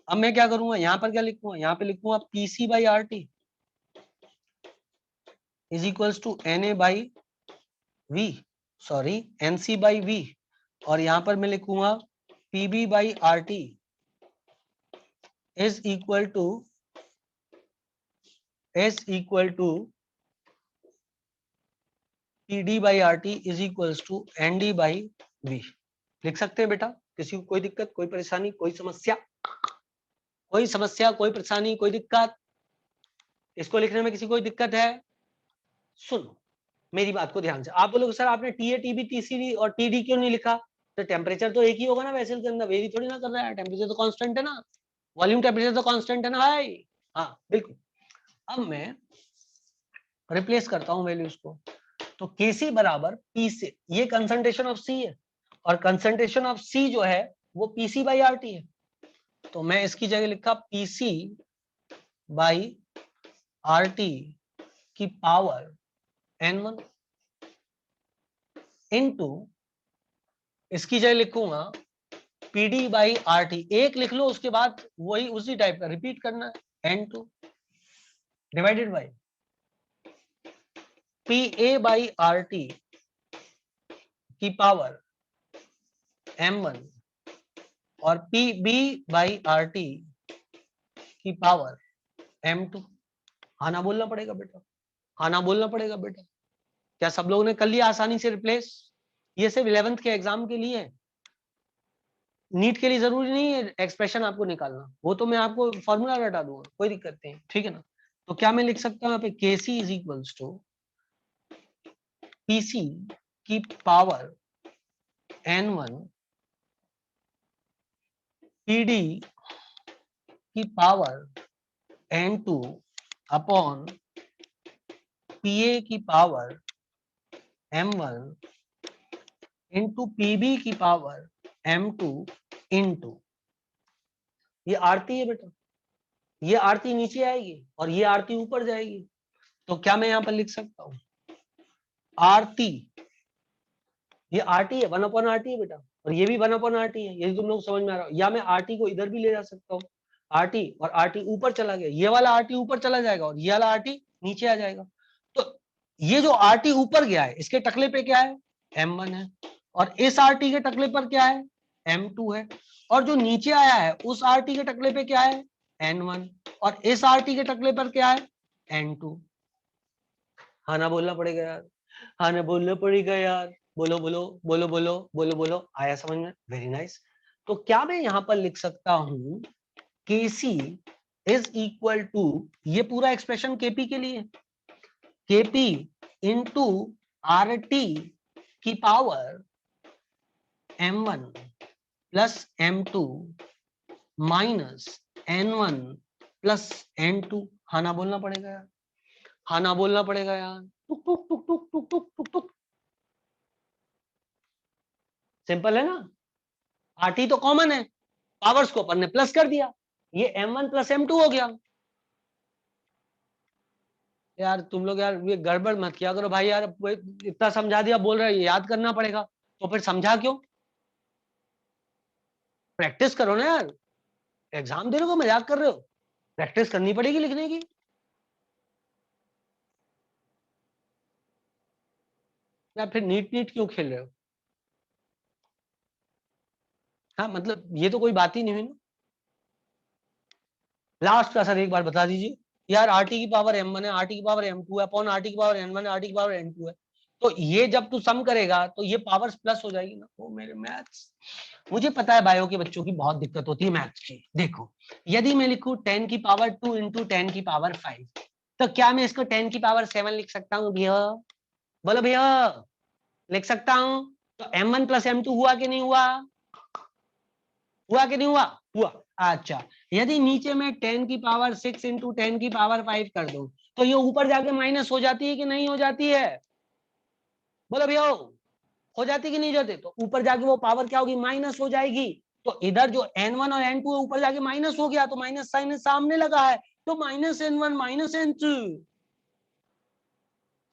अब मैं क्या करूंगा, यहाँ पर क्या लिखूंगा, यहाँ पे लिखूंगा PC by RT is equals to Na by V, sorry NC by V, और यहाँ पर मैं लिखूंगा PB by RT is equal to PD by RT is equals to ND by V। लिख सकते हैं बेटा? किसी को कोई दिक्कत, कोई परेशानी, कोई समस्या, कोई समस्या, कोई परेशानी, कोई दिक्कत? इसको लिखने में किसी को कोई दिक्कत है? सुनो मेरी बात को ध्यान से। आप बोलोगे सर आपने TA TB TCD और TD क्यों नहीं लिखा? तो टेम्परेचर तो एक ही होगा ना वेसल के अंदर, वेरी थोड़ी ना कर रहा है, टेम्परेचर तो कांस्टेंट है ना, वॉल्यूम टेम्परेचर तो कांस्टेंट है ना भाई। हाँ बिल्कुल। अब मैं रिप्लेस करता हूं वैल्यूज को, तो Kc बराबर P से, ये कंसंट्रेशन ऑफ C है और कंसंट्रेशन ऑफ C जो है वो PC बाई RT है, तो मैं इसकी जगह लिखा PC बाई RT की पावर N1 इनटू, इसकी जगह लिखूंगा PD बाई RT, एक लिख लो उसके बाद वही उसी टाइप का रिपीट करना है, N2 divided by PA by RT की पावर M1 और PB बाई RT की पावर M2। हाँ ना बोलना पड़ेगा बेटा, हाँ ना बोलना पड़ेगा बेटा। क्या सब लोगों ने कर लिया आसानी से रिप्लेस? ये सिर्फ 11th के एग्जाम के लिए है, नीट के लिए जरूरी नहीं है एक्सप्रेशन आपको निकालना, वो तो मैं आपको फॉर्मूला रटा दूंगा, कोई दिक्कत नहीं, ठीक है ना। तो क्या मैं लिख सकता हूँ यहाँ पे Kc is equals to PC की पावर N1 PD की पावर N2 अपॉन PA की पावर M1 इंटू PB की पावर M2 इंटू, ये आरती है बेटा, ये आरती नीचे आएगी और ये आरती ऊपर जाएगी, तो क्या मैं यहाँ पर लिख सकता हूँ आरती, ये आरटी है 1/RT है बेटा, और ये भी 1/RT है, यदि तुम लोग समझ में आ रहा हो, या मैं आरटी को इधर भी ले जा सकता हूँ, आरटी और आरटी ऊपर चला गया, ये वाला आरटी ऊपर चला जाएगा और ये वाला आरटी नीचे आ जाएगा, तो ये जो आरटी ऊपर गया है इसके टकले पे क्या है M1 है, और इस आरटी के टकले पर क्या है M2 है, और जो नीचे आया है उस आरटी के टकले पे क्या है N1, और इस आरटी के टकले पर क्या है N2। हाँ ना बोलना पड़ेगा यार, हाँ ना बोलना पड़ेगा यार, बोलो बोलो बोलो बोलो बोलो बोलो, आया समझ में? Very nice. तो क्या मैं यहाँ पर लिख सकता हूँ Kc इज इक्वल टू, ये पूरा एक्सप्रेशन Kp के लिए, Kp इंटू RT की power M1 plus M2 minus N1 plus N2। हाँ ना बोलना पड़ेगा यार, हाँ ना बोलना पड़ेगा यार, टुक टुक टुक टुक टुक टुक टुक टुक, सिंपल है ना। RT तो कॉमन है, पावर्स को अपन ने प्लस कर दिया, ये M1 प्लस M2 हो गया। यार तुम लोग यार ये गड़बड़ मत किया करो भाई यार, इतना समझा दिया बोल रहे याद करना पड़ेगा, तो फिर समझा क्यों? प्रैक्टिस करो ना यार, एग्जाम दे रहे हो मजाक कर रहे हो, प्रैक्टिस करनी पड़ेगी लिखने की। यार फिर नीट नीट क्यों खेल रहे हो? हाँ मतलब ये तो कोई बात ही नहीं हुई ना। लास्ट का सर एक बार बता दीजिए यार, RT की पावर M1 है, RT की पावर M2 है, अपॉन RT की पावर N1 है, RT की पावर N2 है, तो ये जब तू सम करेगा तो ये पावर्स प्लस हो जाएगी ना। वो मेरे मैथ्स, मुझे पता है बायो के बच्चों की बहुत दिक्कत होती है मैथ्स की। देखो यदि मैं लिखूं 10 की पावर 2 इंटू 10 की पावर 5, तो क्या मैं इसको 10 की पावर 7 लिख सकता हूँ भैया? बोलो भैया, लिख सकता हूँ? तो M1 प्लस M2 हुआ कि नहीं हुआ? हुआ कि नहीं हुआ? हुआ। अच्छा, यदि नीचे में 10 की पावर 6 इंटू 10 की पावर 5 कर दूं, तो ये ऊपर जाके माइनस हो जाती है कि नहीं हो जाती है? बोलो भैया, हो जाती कि नहीं जाती? तो ऊपर जाके वो पावर क्या होगी, माइनस हो जाएगी। तो इधर जो N1 और N2 है ऊपर जाके माइनस हो गया, तो माइनस साइन सामने लगा है, तो माइनस N1 माइनस N2।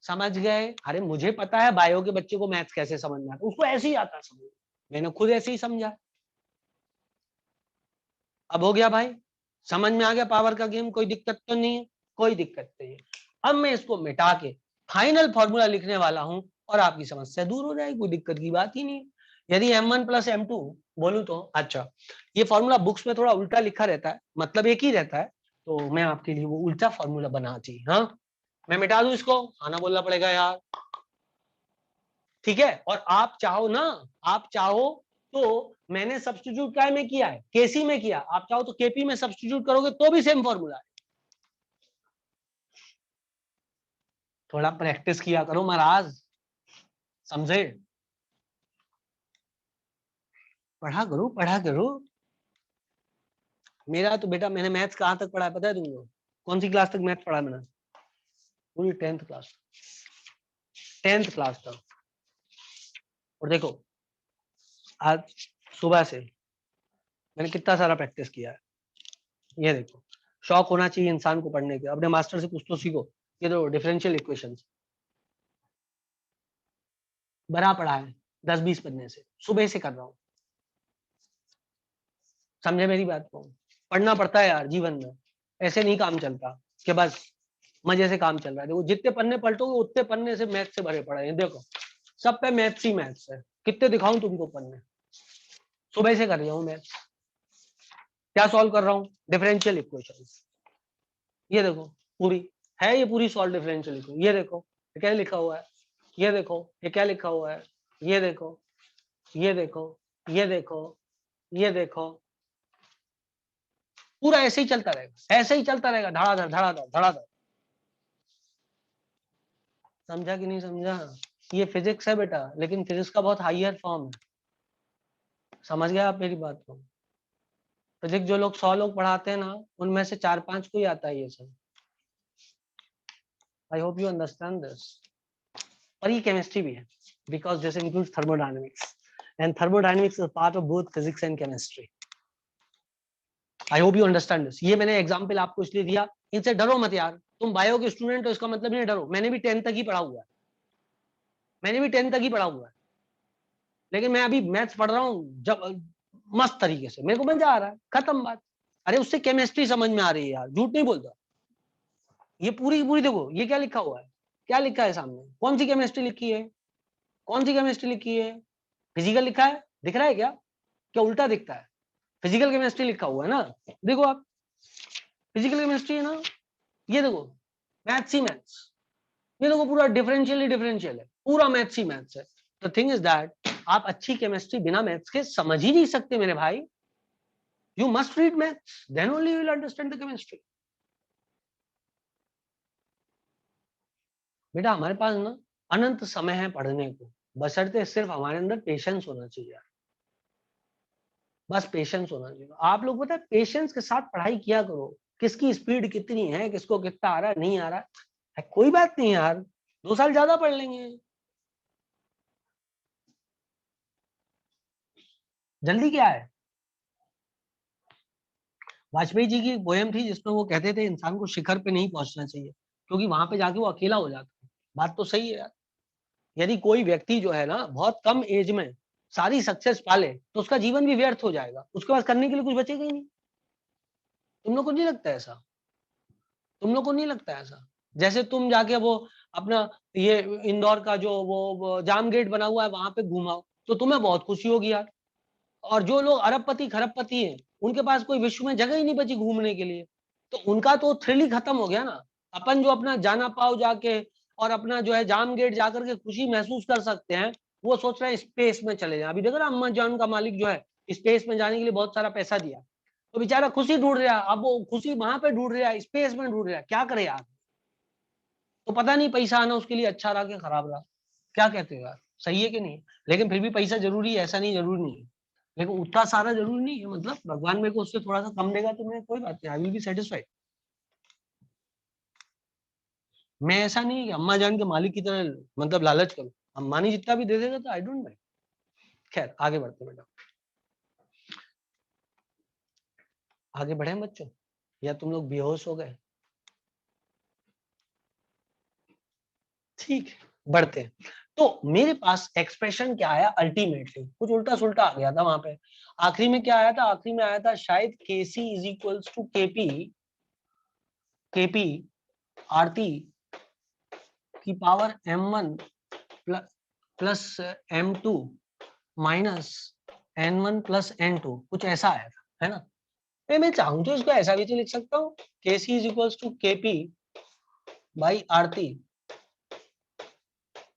समझ गए? अरे मुझे पता है बायो के बच्चे को मैथ्स कैसे समझना है, उसको ऐसे ही आता समझ, मैंने खुद ऐसे ही समझा। अब हो गया भाई, समझ में आ गया पावर का गेम, कोई दिक्कत तो नहीं है? कोई दिक्कत नहीं है। अब मैं इसको मिटा के फाइनल फॉर्मूला लिखने वाला हूं और आपकी समस्या दूर हो जाएगी, कोई दिक्कत की बात ही नहीं है। यदि M1 प्लस M2 बोलूं तो, अच्छा ये फॉर्मूला बुक्स में थोड़ा उल्टा लिखा रहता है, मतलब एक ही रहता है, तो मैं आपके लिए वो उल्टा फॉर्मूला बनाती। हाँ मैं मिटा दूं इसको? आना बोलना पड़ेगा यार, ठीक है। और आप चाहो ना, आप चाहो तो मैंने सब्स्टिट्यूट काय में किया है, केसी में किया, आप चाहो तो केपी में सब्स्टिट्यूट करोगे तो भी सेम फॉर्मूला है। थोड़ा प्रैक्टिस किया करो महाराज, समझे? पढ़ा करो, पढ़ा करो। मेरा तो बेटा, मैंने मैथ्स कहाँ तक पढ़ा है पता है तुमको? कौन सी क्लास तक मैथ्स पढ़ा मैंने? पूरी 10th क्लास, 10th क्लास तक। और देखो आज सुबह से मैंने कितना सारा प्रैक्टिस किया है। ये देखो, शौक होना चाहिए इंसान को पढ़ने के। अपने मास्टर से कुछ तो सीखो। ये देखो डिफरेंशियल इक्वेशंस बड़ा पढ़ा है 10-20 पन्ने से, सुबह से कर रहा हूँ। समझे मेरी बात को? पढ़ना पड़ता है यार जीवन में, ऐसे नहीं काम चलता कि बस मजे से काम चल रहा है। देखो जितने पन्ने पलटोगे उतने पन्ने से मैथ से भरे पड़े हैं। देखो सब पे मैथ्स ही मैथ्स है। कितने दिखाऊं तुमको पन्ने? सुबह से कर रहा हूँ मैथ्स। क्या सॉल्व कर रहा हूँ? Differential equation. ये देखो पूरी है, ये पूरी सॉल्व डिफरेंशियल इक्वेशन। ये देखो ये क्या लिखा हुआ है, ये देखो ये क्या लिखा हुआ है, ये देखो ये देखो ये देखो ये देखो। पूरा ऐसे ही चलता रहेगा, ऐसे ही चलता रहेगा, धड़ाधड़ धड़ाधड़ धड़ाधड़। समझा कि नहीं समझा? ये फिजिक्स है बेटा, लेकिन फिजिक्स का बहुत हाईयर फॉर्म है। समझ गया आप मेरी बात को? फिजिक्स जो लोग 100 लोग पढ़ाते हैं ना, उनमें से 4-5 को ही आता है ये सब। I hope you understand this. और ये केमिस्ट्री भी है, because this includes thermodynamics, and thermodynamics is part of both physics and chemistry. I hope you understand this. ये मैंने एग्जांपल आपको इसलिए दिया, इनसे डरो मत यार। तुम बायो के स्टूडेंट हो इसका मतलब नहीं डरो। मैंने भी 10th तक ही पढ़ा हुआ है, मैंने भी 10th तक ही पढ़ा हुआ है, लेकिन मैं अभी मैथ्स पढ़ रहा हूँ जब मस्त तरीके से, मेरे को मजा आ रहा है, खत्म बात। अरे उससे केमिस्ट्री समझ में आ रही है यार, झूठ नहीं बोलता। ये पूरी पूरी देखो, ये क्या लिखा हुआ है, क्या लिखा है सामने? कौन सी केमिस्ट्री लिखी है? कौन सी केमिस्ट्री लिखी है? फिजिकल लिखा है, दिख रहा है क्या? क्या उल्टा दिखता है? फिजिकल केमिस्ट्री लिखा हुआ है ना, देखो आप, फिजिकल केमिस्ट्री है ना। ये देखो मैथ्स ही मैथ्स। ये देखो पूरा डिफरेंशियल ही डिफरेंशियल है, पूरा मैथ्स ही मैथ्स है। द थिंग इज दैट आप अच्छी केमिस्ट्री बिना मैथ्स के समझ ही नहीं सकते मेरे भाई। You must read maths, then only you will understand the chemistry. बेटा हमारे पास ना अनंत समय है पढ़ने को, बशर्ते सिर्फ हमारे अंदर पेशेंस होना चाहिए। बस पेशेंस होना चाहिए। आप लोग पता है पेशेंस के साथ पढ़ाई किया करो। किसकी स्पीड कितनी है, किसको कितना आ रहा है नहीं आ रहा है, कोई बात नहीं यार, 2 साल ज्यादा पढ़ लेंगे, जल्दी क्या है? वाजपेयी जी की एक पोयम थी जिसमें वो कहते थे इंसान को शिखर पे नहीं पहुंचना चाहिए, क्योंकि वहां पे जाके वो अकेला हो जाता है। बात तो सही है यार। यदि कोई व्यक्ति जो है ना बहुत कम एज में सारी सक्सेस पाले तो उसका जीवन भी व्यर्थ हो जाएगा, उसके पास करने के लिए कुछ बचेगा ही नहीं। तुम लोग को नहीं लगता ऐसा? तुम लोग को नहीं लगता ऐसा? जैसे तुम जाके वो अपना ये इंदौर का जो वो जाम गेट बना हुआ है वहां पे घुमाओ तो तुम्हें बहुत खुशी होगी यार। और जो लोग अरबपति खरबपति हैं उनके पास कोई विश्व में जगह ही नहीं बची घूमने के लिए, तो उनका तो थ्रिल ही खत्म हो गया ना। अपन जो अपना जाना पाओ जाके और अपना जो है जाम गेट जाकर के खुशी महसूस कर सकते हैं, वो सोच रहे हैं स्पेस में चले जाए। अभी देखो ना अमेज़न का मालिक जो है स्पेस में जाने के लिए बहुत सारा पैसा दिया, तो बेचारा खुशी ढूंढ रहा है। अब वो खुशी वहां पे ढूंढ रहा है, स्पेस में ढूंढ रहा है, क्या करे यार? तो पता नहीं पैसा आना उसके लिए अच्छा रहा कि खराब रहा। क्या कहते हो यार, सही है कि नहीं? लेकिन फिर भी पैसा जरूरी है, ऐसा नहीं जरूरी नहीं है, लेकिन उतना सारा जरूरी नहीं है। मतलब भगवान मेरे को उससे थोड़ा सा कम देगा तो मैं कोई बात नहीं, आई विल बी सेटिस्फाइड। मैं ऐसा नहीं कि अम्मा जान के मालिक की तरह मतलब लालच करूं। अम्बानी जितना भी दे देगा तो आई डोंट माइंड। खैर आगे बढ़ते बेटा, आगे बढ़े बच्चों, या तुम लोग बेहोश हो गए? ठीक है बढ़ते हैं। तो मेरे पास एक्सप्रेशन क्या आया अल्टीमेटली, कुछ उल्टा सुल्टा आ गया था वहां पे। आखिरी में क्या आया था? आखिरी में आया था शायद KC is equals to KP, KP RT की power m1 plus m2 minus n1 plus n2, कुछ ऐसा आया था, है ना? मैं चाहूं तो इसको ऐसा भी तो लिख सकता हूँ, KC is equals to KP by RT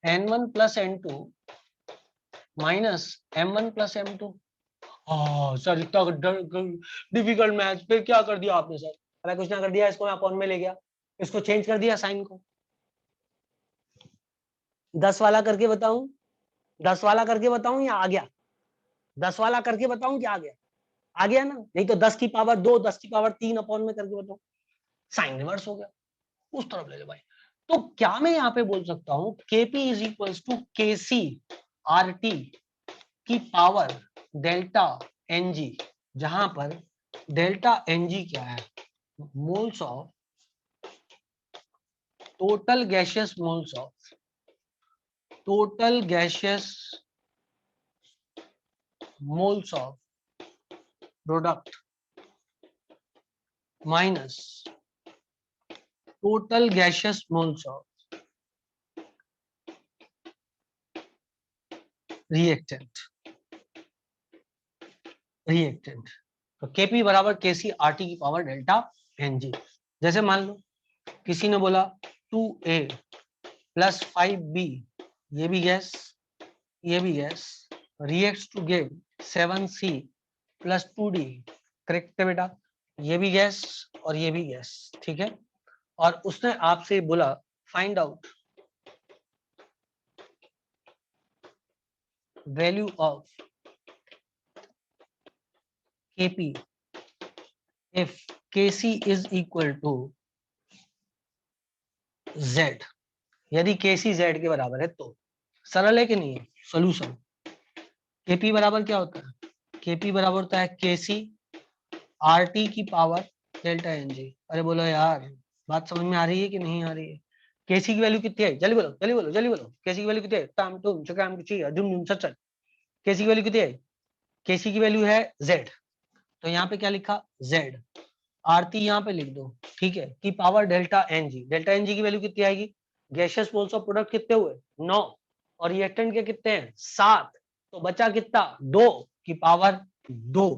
n1 plus n2 minus m1 plus m2। Sir इतना डिफिकल्ट मैथ फिर क्या कर दिया आपने सर? अरे कुछ ना कर दिया, इसको मैं अपॉन में ले गया, इसको चेंज कर दिया साइन को। 10 वाला करके बताऊं, 10 वाला करके बताऊं या आ गया? 10 वाला करके बताऊं क्या आ गया ना, नहीं तो 10 की पावर 2, 10 की पावर 3 अपॉन में करके बताऊं, साइन रिवर्स हो गया, उस तरफ ले लो भाई। तो क्या मैं यहाँ पे बोल सकता हूँ Kp is equals to Kc RT की पावर डेल्टा Ng, जहां पर डेल्टा Ng क्या है, moles of total gaseous moles of total gaseous moles of product minus total gaseous moles of reactant. तो Kp बराबर Kc RT की power delta Ng। जैसे मान लो किसी ने बोला 2A प्लस 5B, ये भी गैस ये भी gas, reacts to give 7C plus 2D, correct है बेटा, ये भी गैस और ये भी गैस, ठीक है। और उसने आपसे बोला find out value of Kp if Kc is equal to Z, यदि Kc Z के बराबर है तो। सरल है कि नहीं है सोल्यूशन। Kp बराबर क्या होता है, Kp बराबर होता है Kc RT की पावर डेल्टा Ng। अरे बोलो यार, बात समझ में आ रही है कि नहीं आ रही है। Kc की वैल्यू कितनी है, जल्दी बोलो जल्दी बोलो जल्दी बोलो, Kc की वैल्यू कितनी है, टाम टूम चकाम कुची जुम जुम सच सच, Kc की वैल्यू कितनी है, Kc की वैल्यू है Z, तो यहाँ पे क्या लिखा Z, RT यहाँ पे लिख दो, ठीक है, की power delta Ng। Delta Ng की वैल्यू कितनी आएगी, गैशियस मोल्स ऑफ प्रोडक्ट कितने हुए 9 और रिएक्टेंट के कितने हैं 7, तो बचा कितना 2 की पावर 2,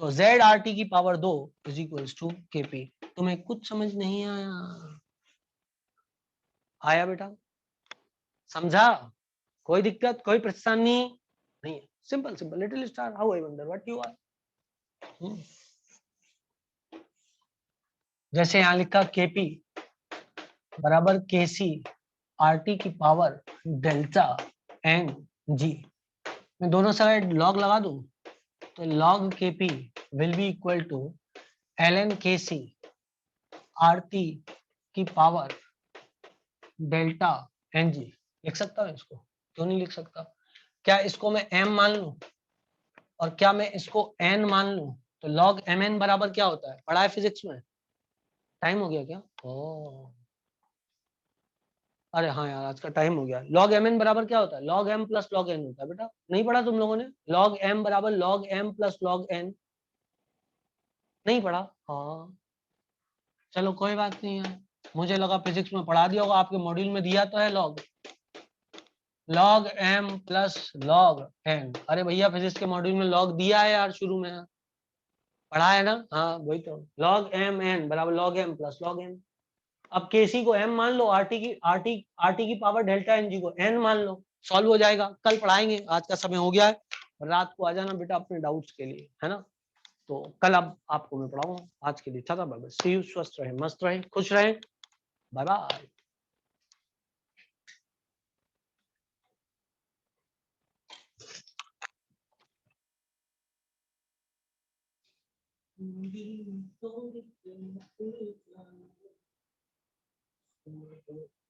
तो ZRT की पावर 2 इज इक्वल्स टू Kp। तुम्हें कुछ समझ नहीं आया, आया बेटा, समझा, कोई दिक्कत कोई परेशानी नहीं है, simple simple, little star how I wonder what you are. जैसे यहाँ लिखा Kp बराबर Kc RT की पावर डेल्टा Ng, मैं दोनों साइड लॉग लगा दूं तो log Kp will be equal to ln Kc RT की पावर डेल्टा Ng। लिख सकता हूँ इसको, क्यों नहीं लिख सकता, क्या इसको मैं m मान लूं और क्या मैं इसको n मान लूं, तो log mn बराबर क्या होता है, पढ़ा है फिजिक्स में, टाइम हो गया क्या, ओ अरे हाँ यार आज का टाइम हो गया। log mn बराबर क्या होता है, log m plus log n होता है बेटा, नहीं पढ़ा तुम लोगों ने, log m बराबर log m plus log n, नहीं पढ़ा, हाँ चलो कोई बात नहीं है, मुझे लगा फिजिक्स में पढ़ा दिया होगा, आपके मॉड्यूल में दिया तो है log m plus log n, अरे भैया फिजिक्स के मॉड्यूल में log दिया है यार, शुरू में पढ़ा है ना, हाँ वही तो, log m n बराबर log m plus log n। अब Kc को m मान लो, RT की पावर डेल्टा Ng को n मान लो, सॉल्व हो जाएगा, कल पढ़ाएंगे, आज का समय हो गया है, रात को आ जाना बेटा अपने डाउट्स के लिए, है ना, तो कल अब आपको मैं पढ़ाऊंगा, आज के लिए था बाय बाय, सी यू, स्वस्थ रहे मस्त रहे खुश रहे, बाय बाय।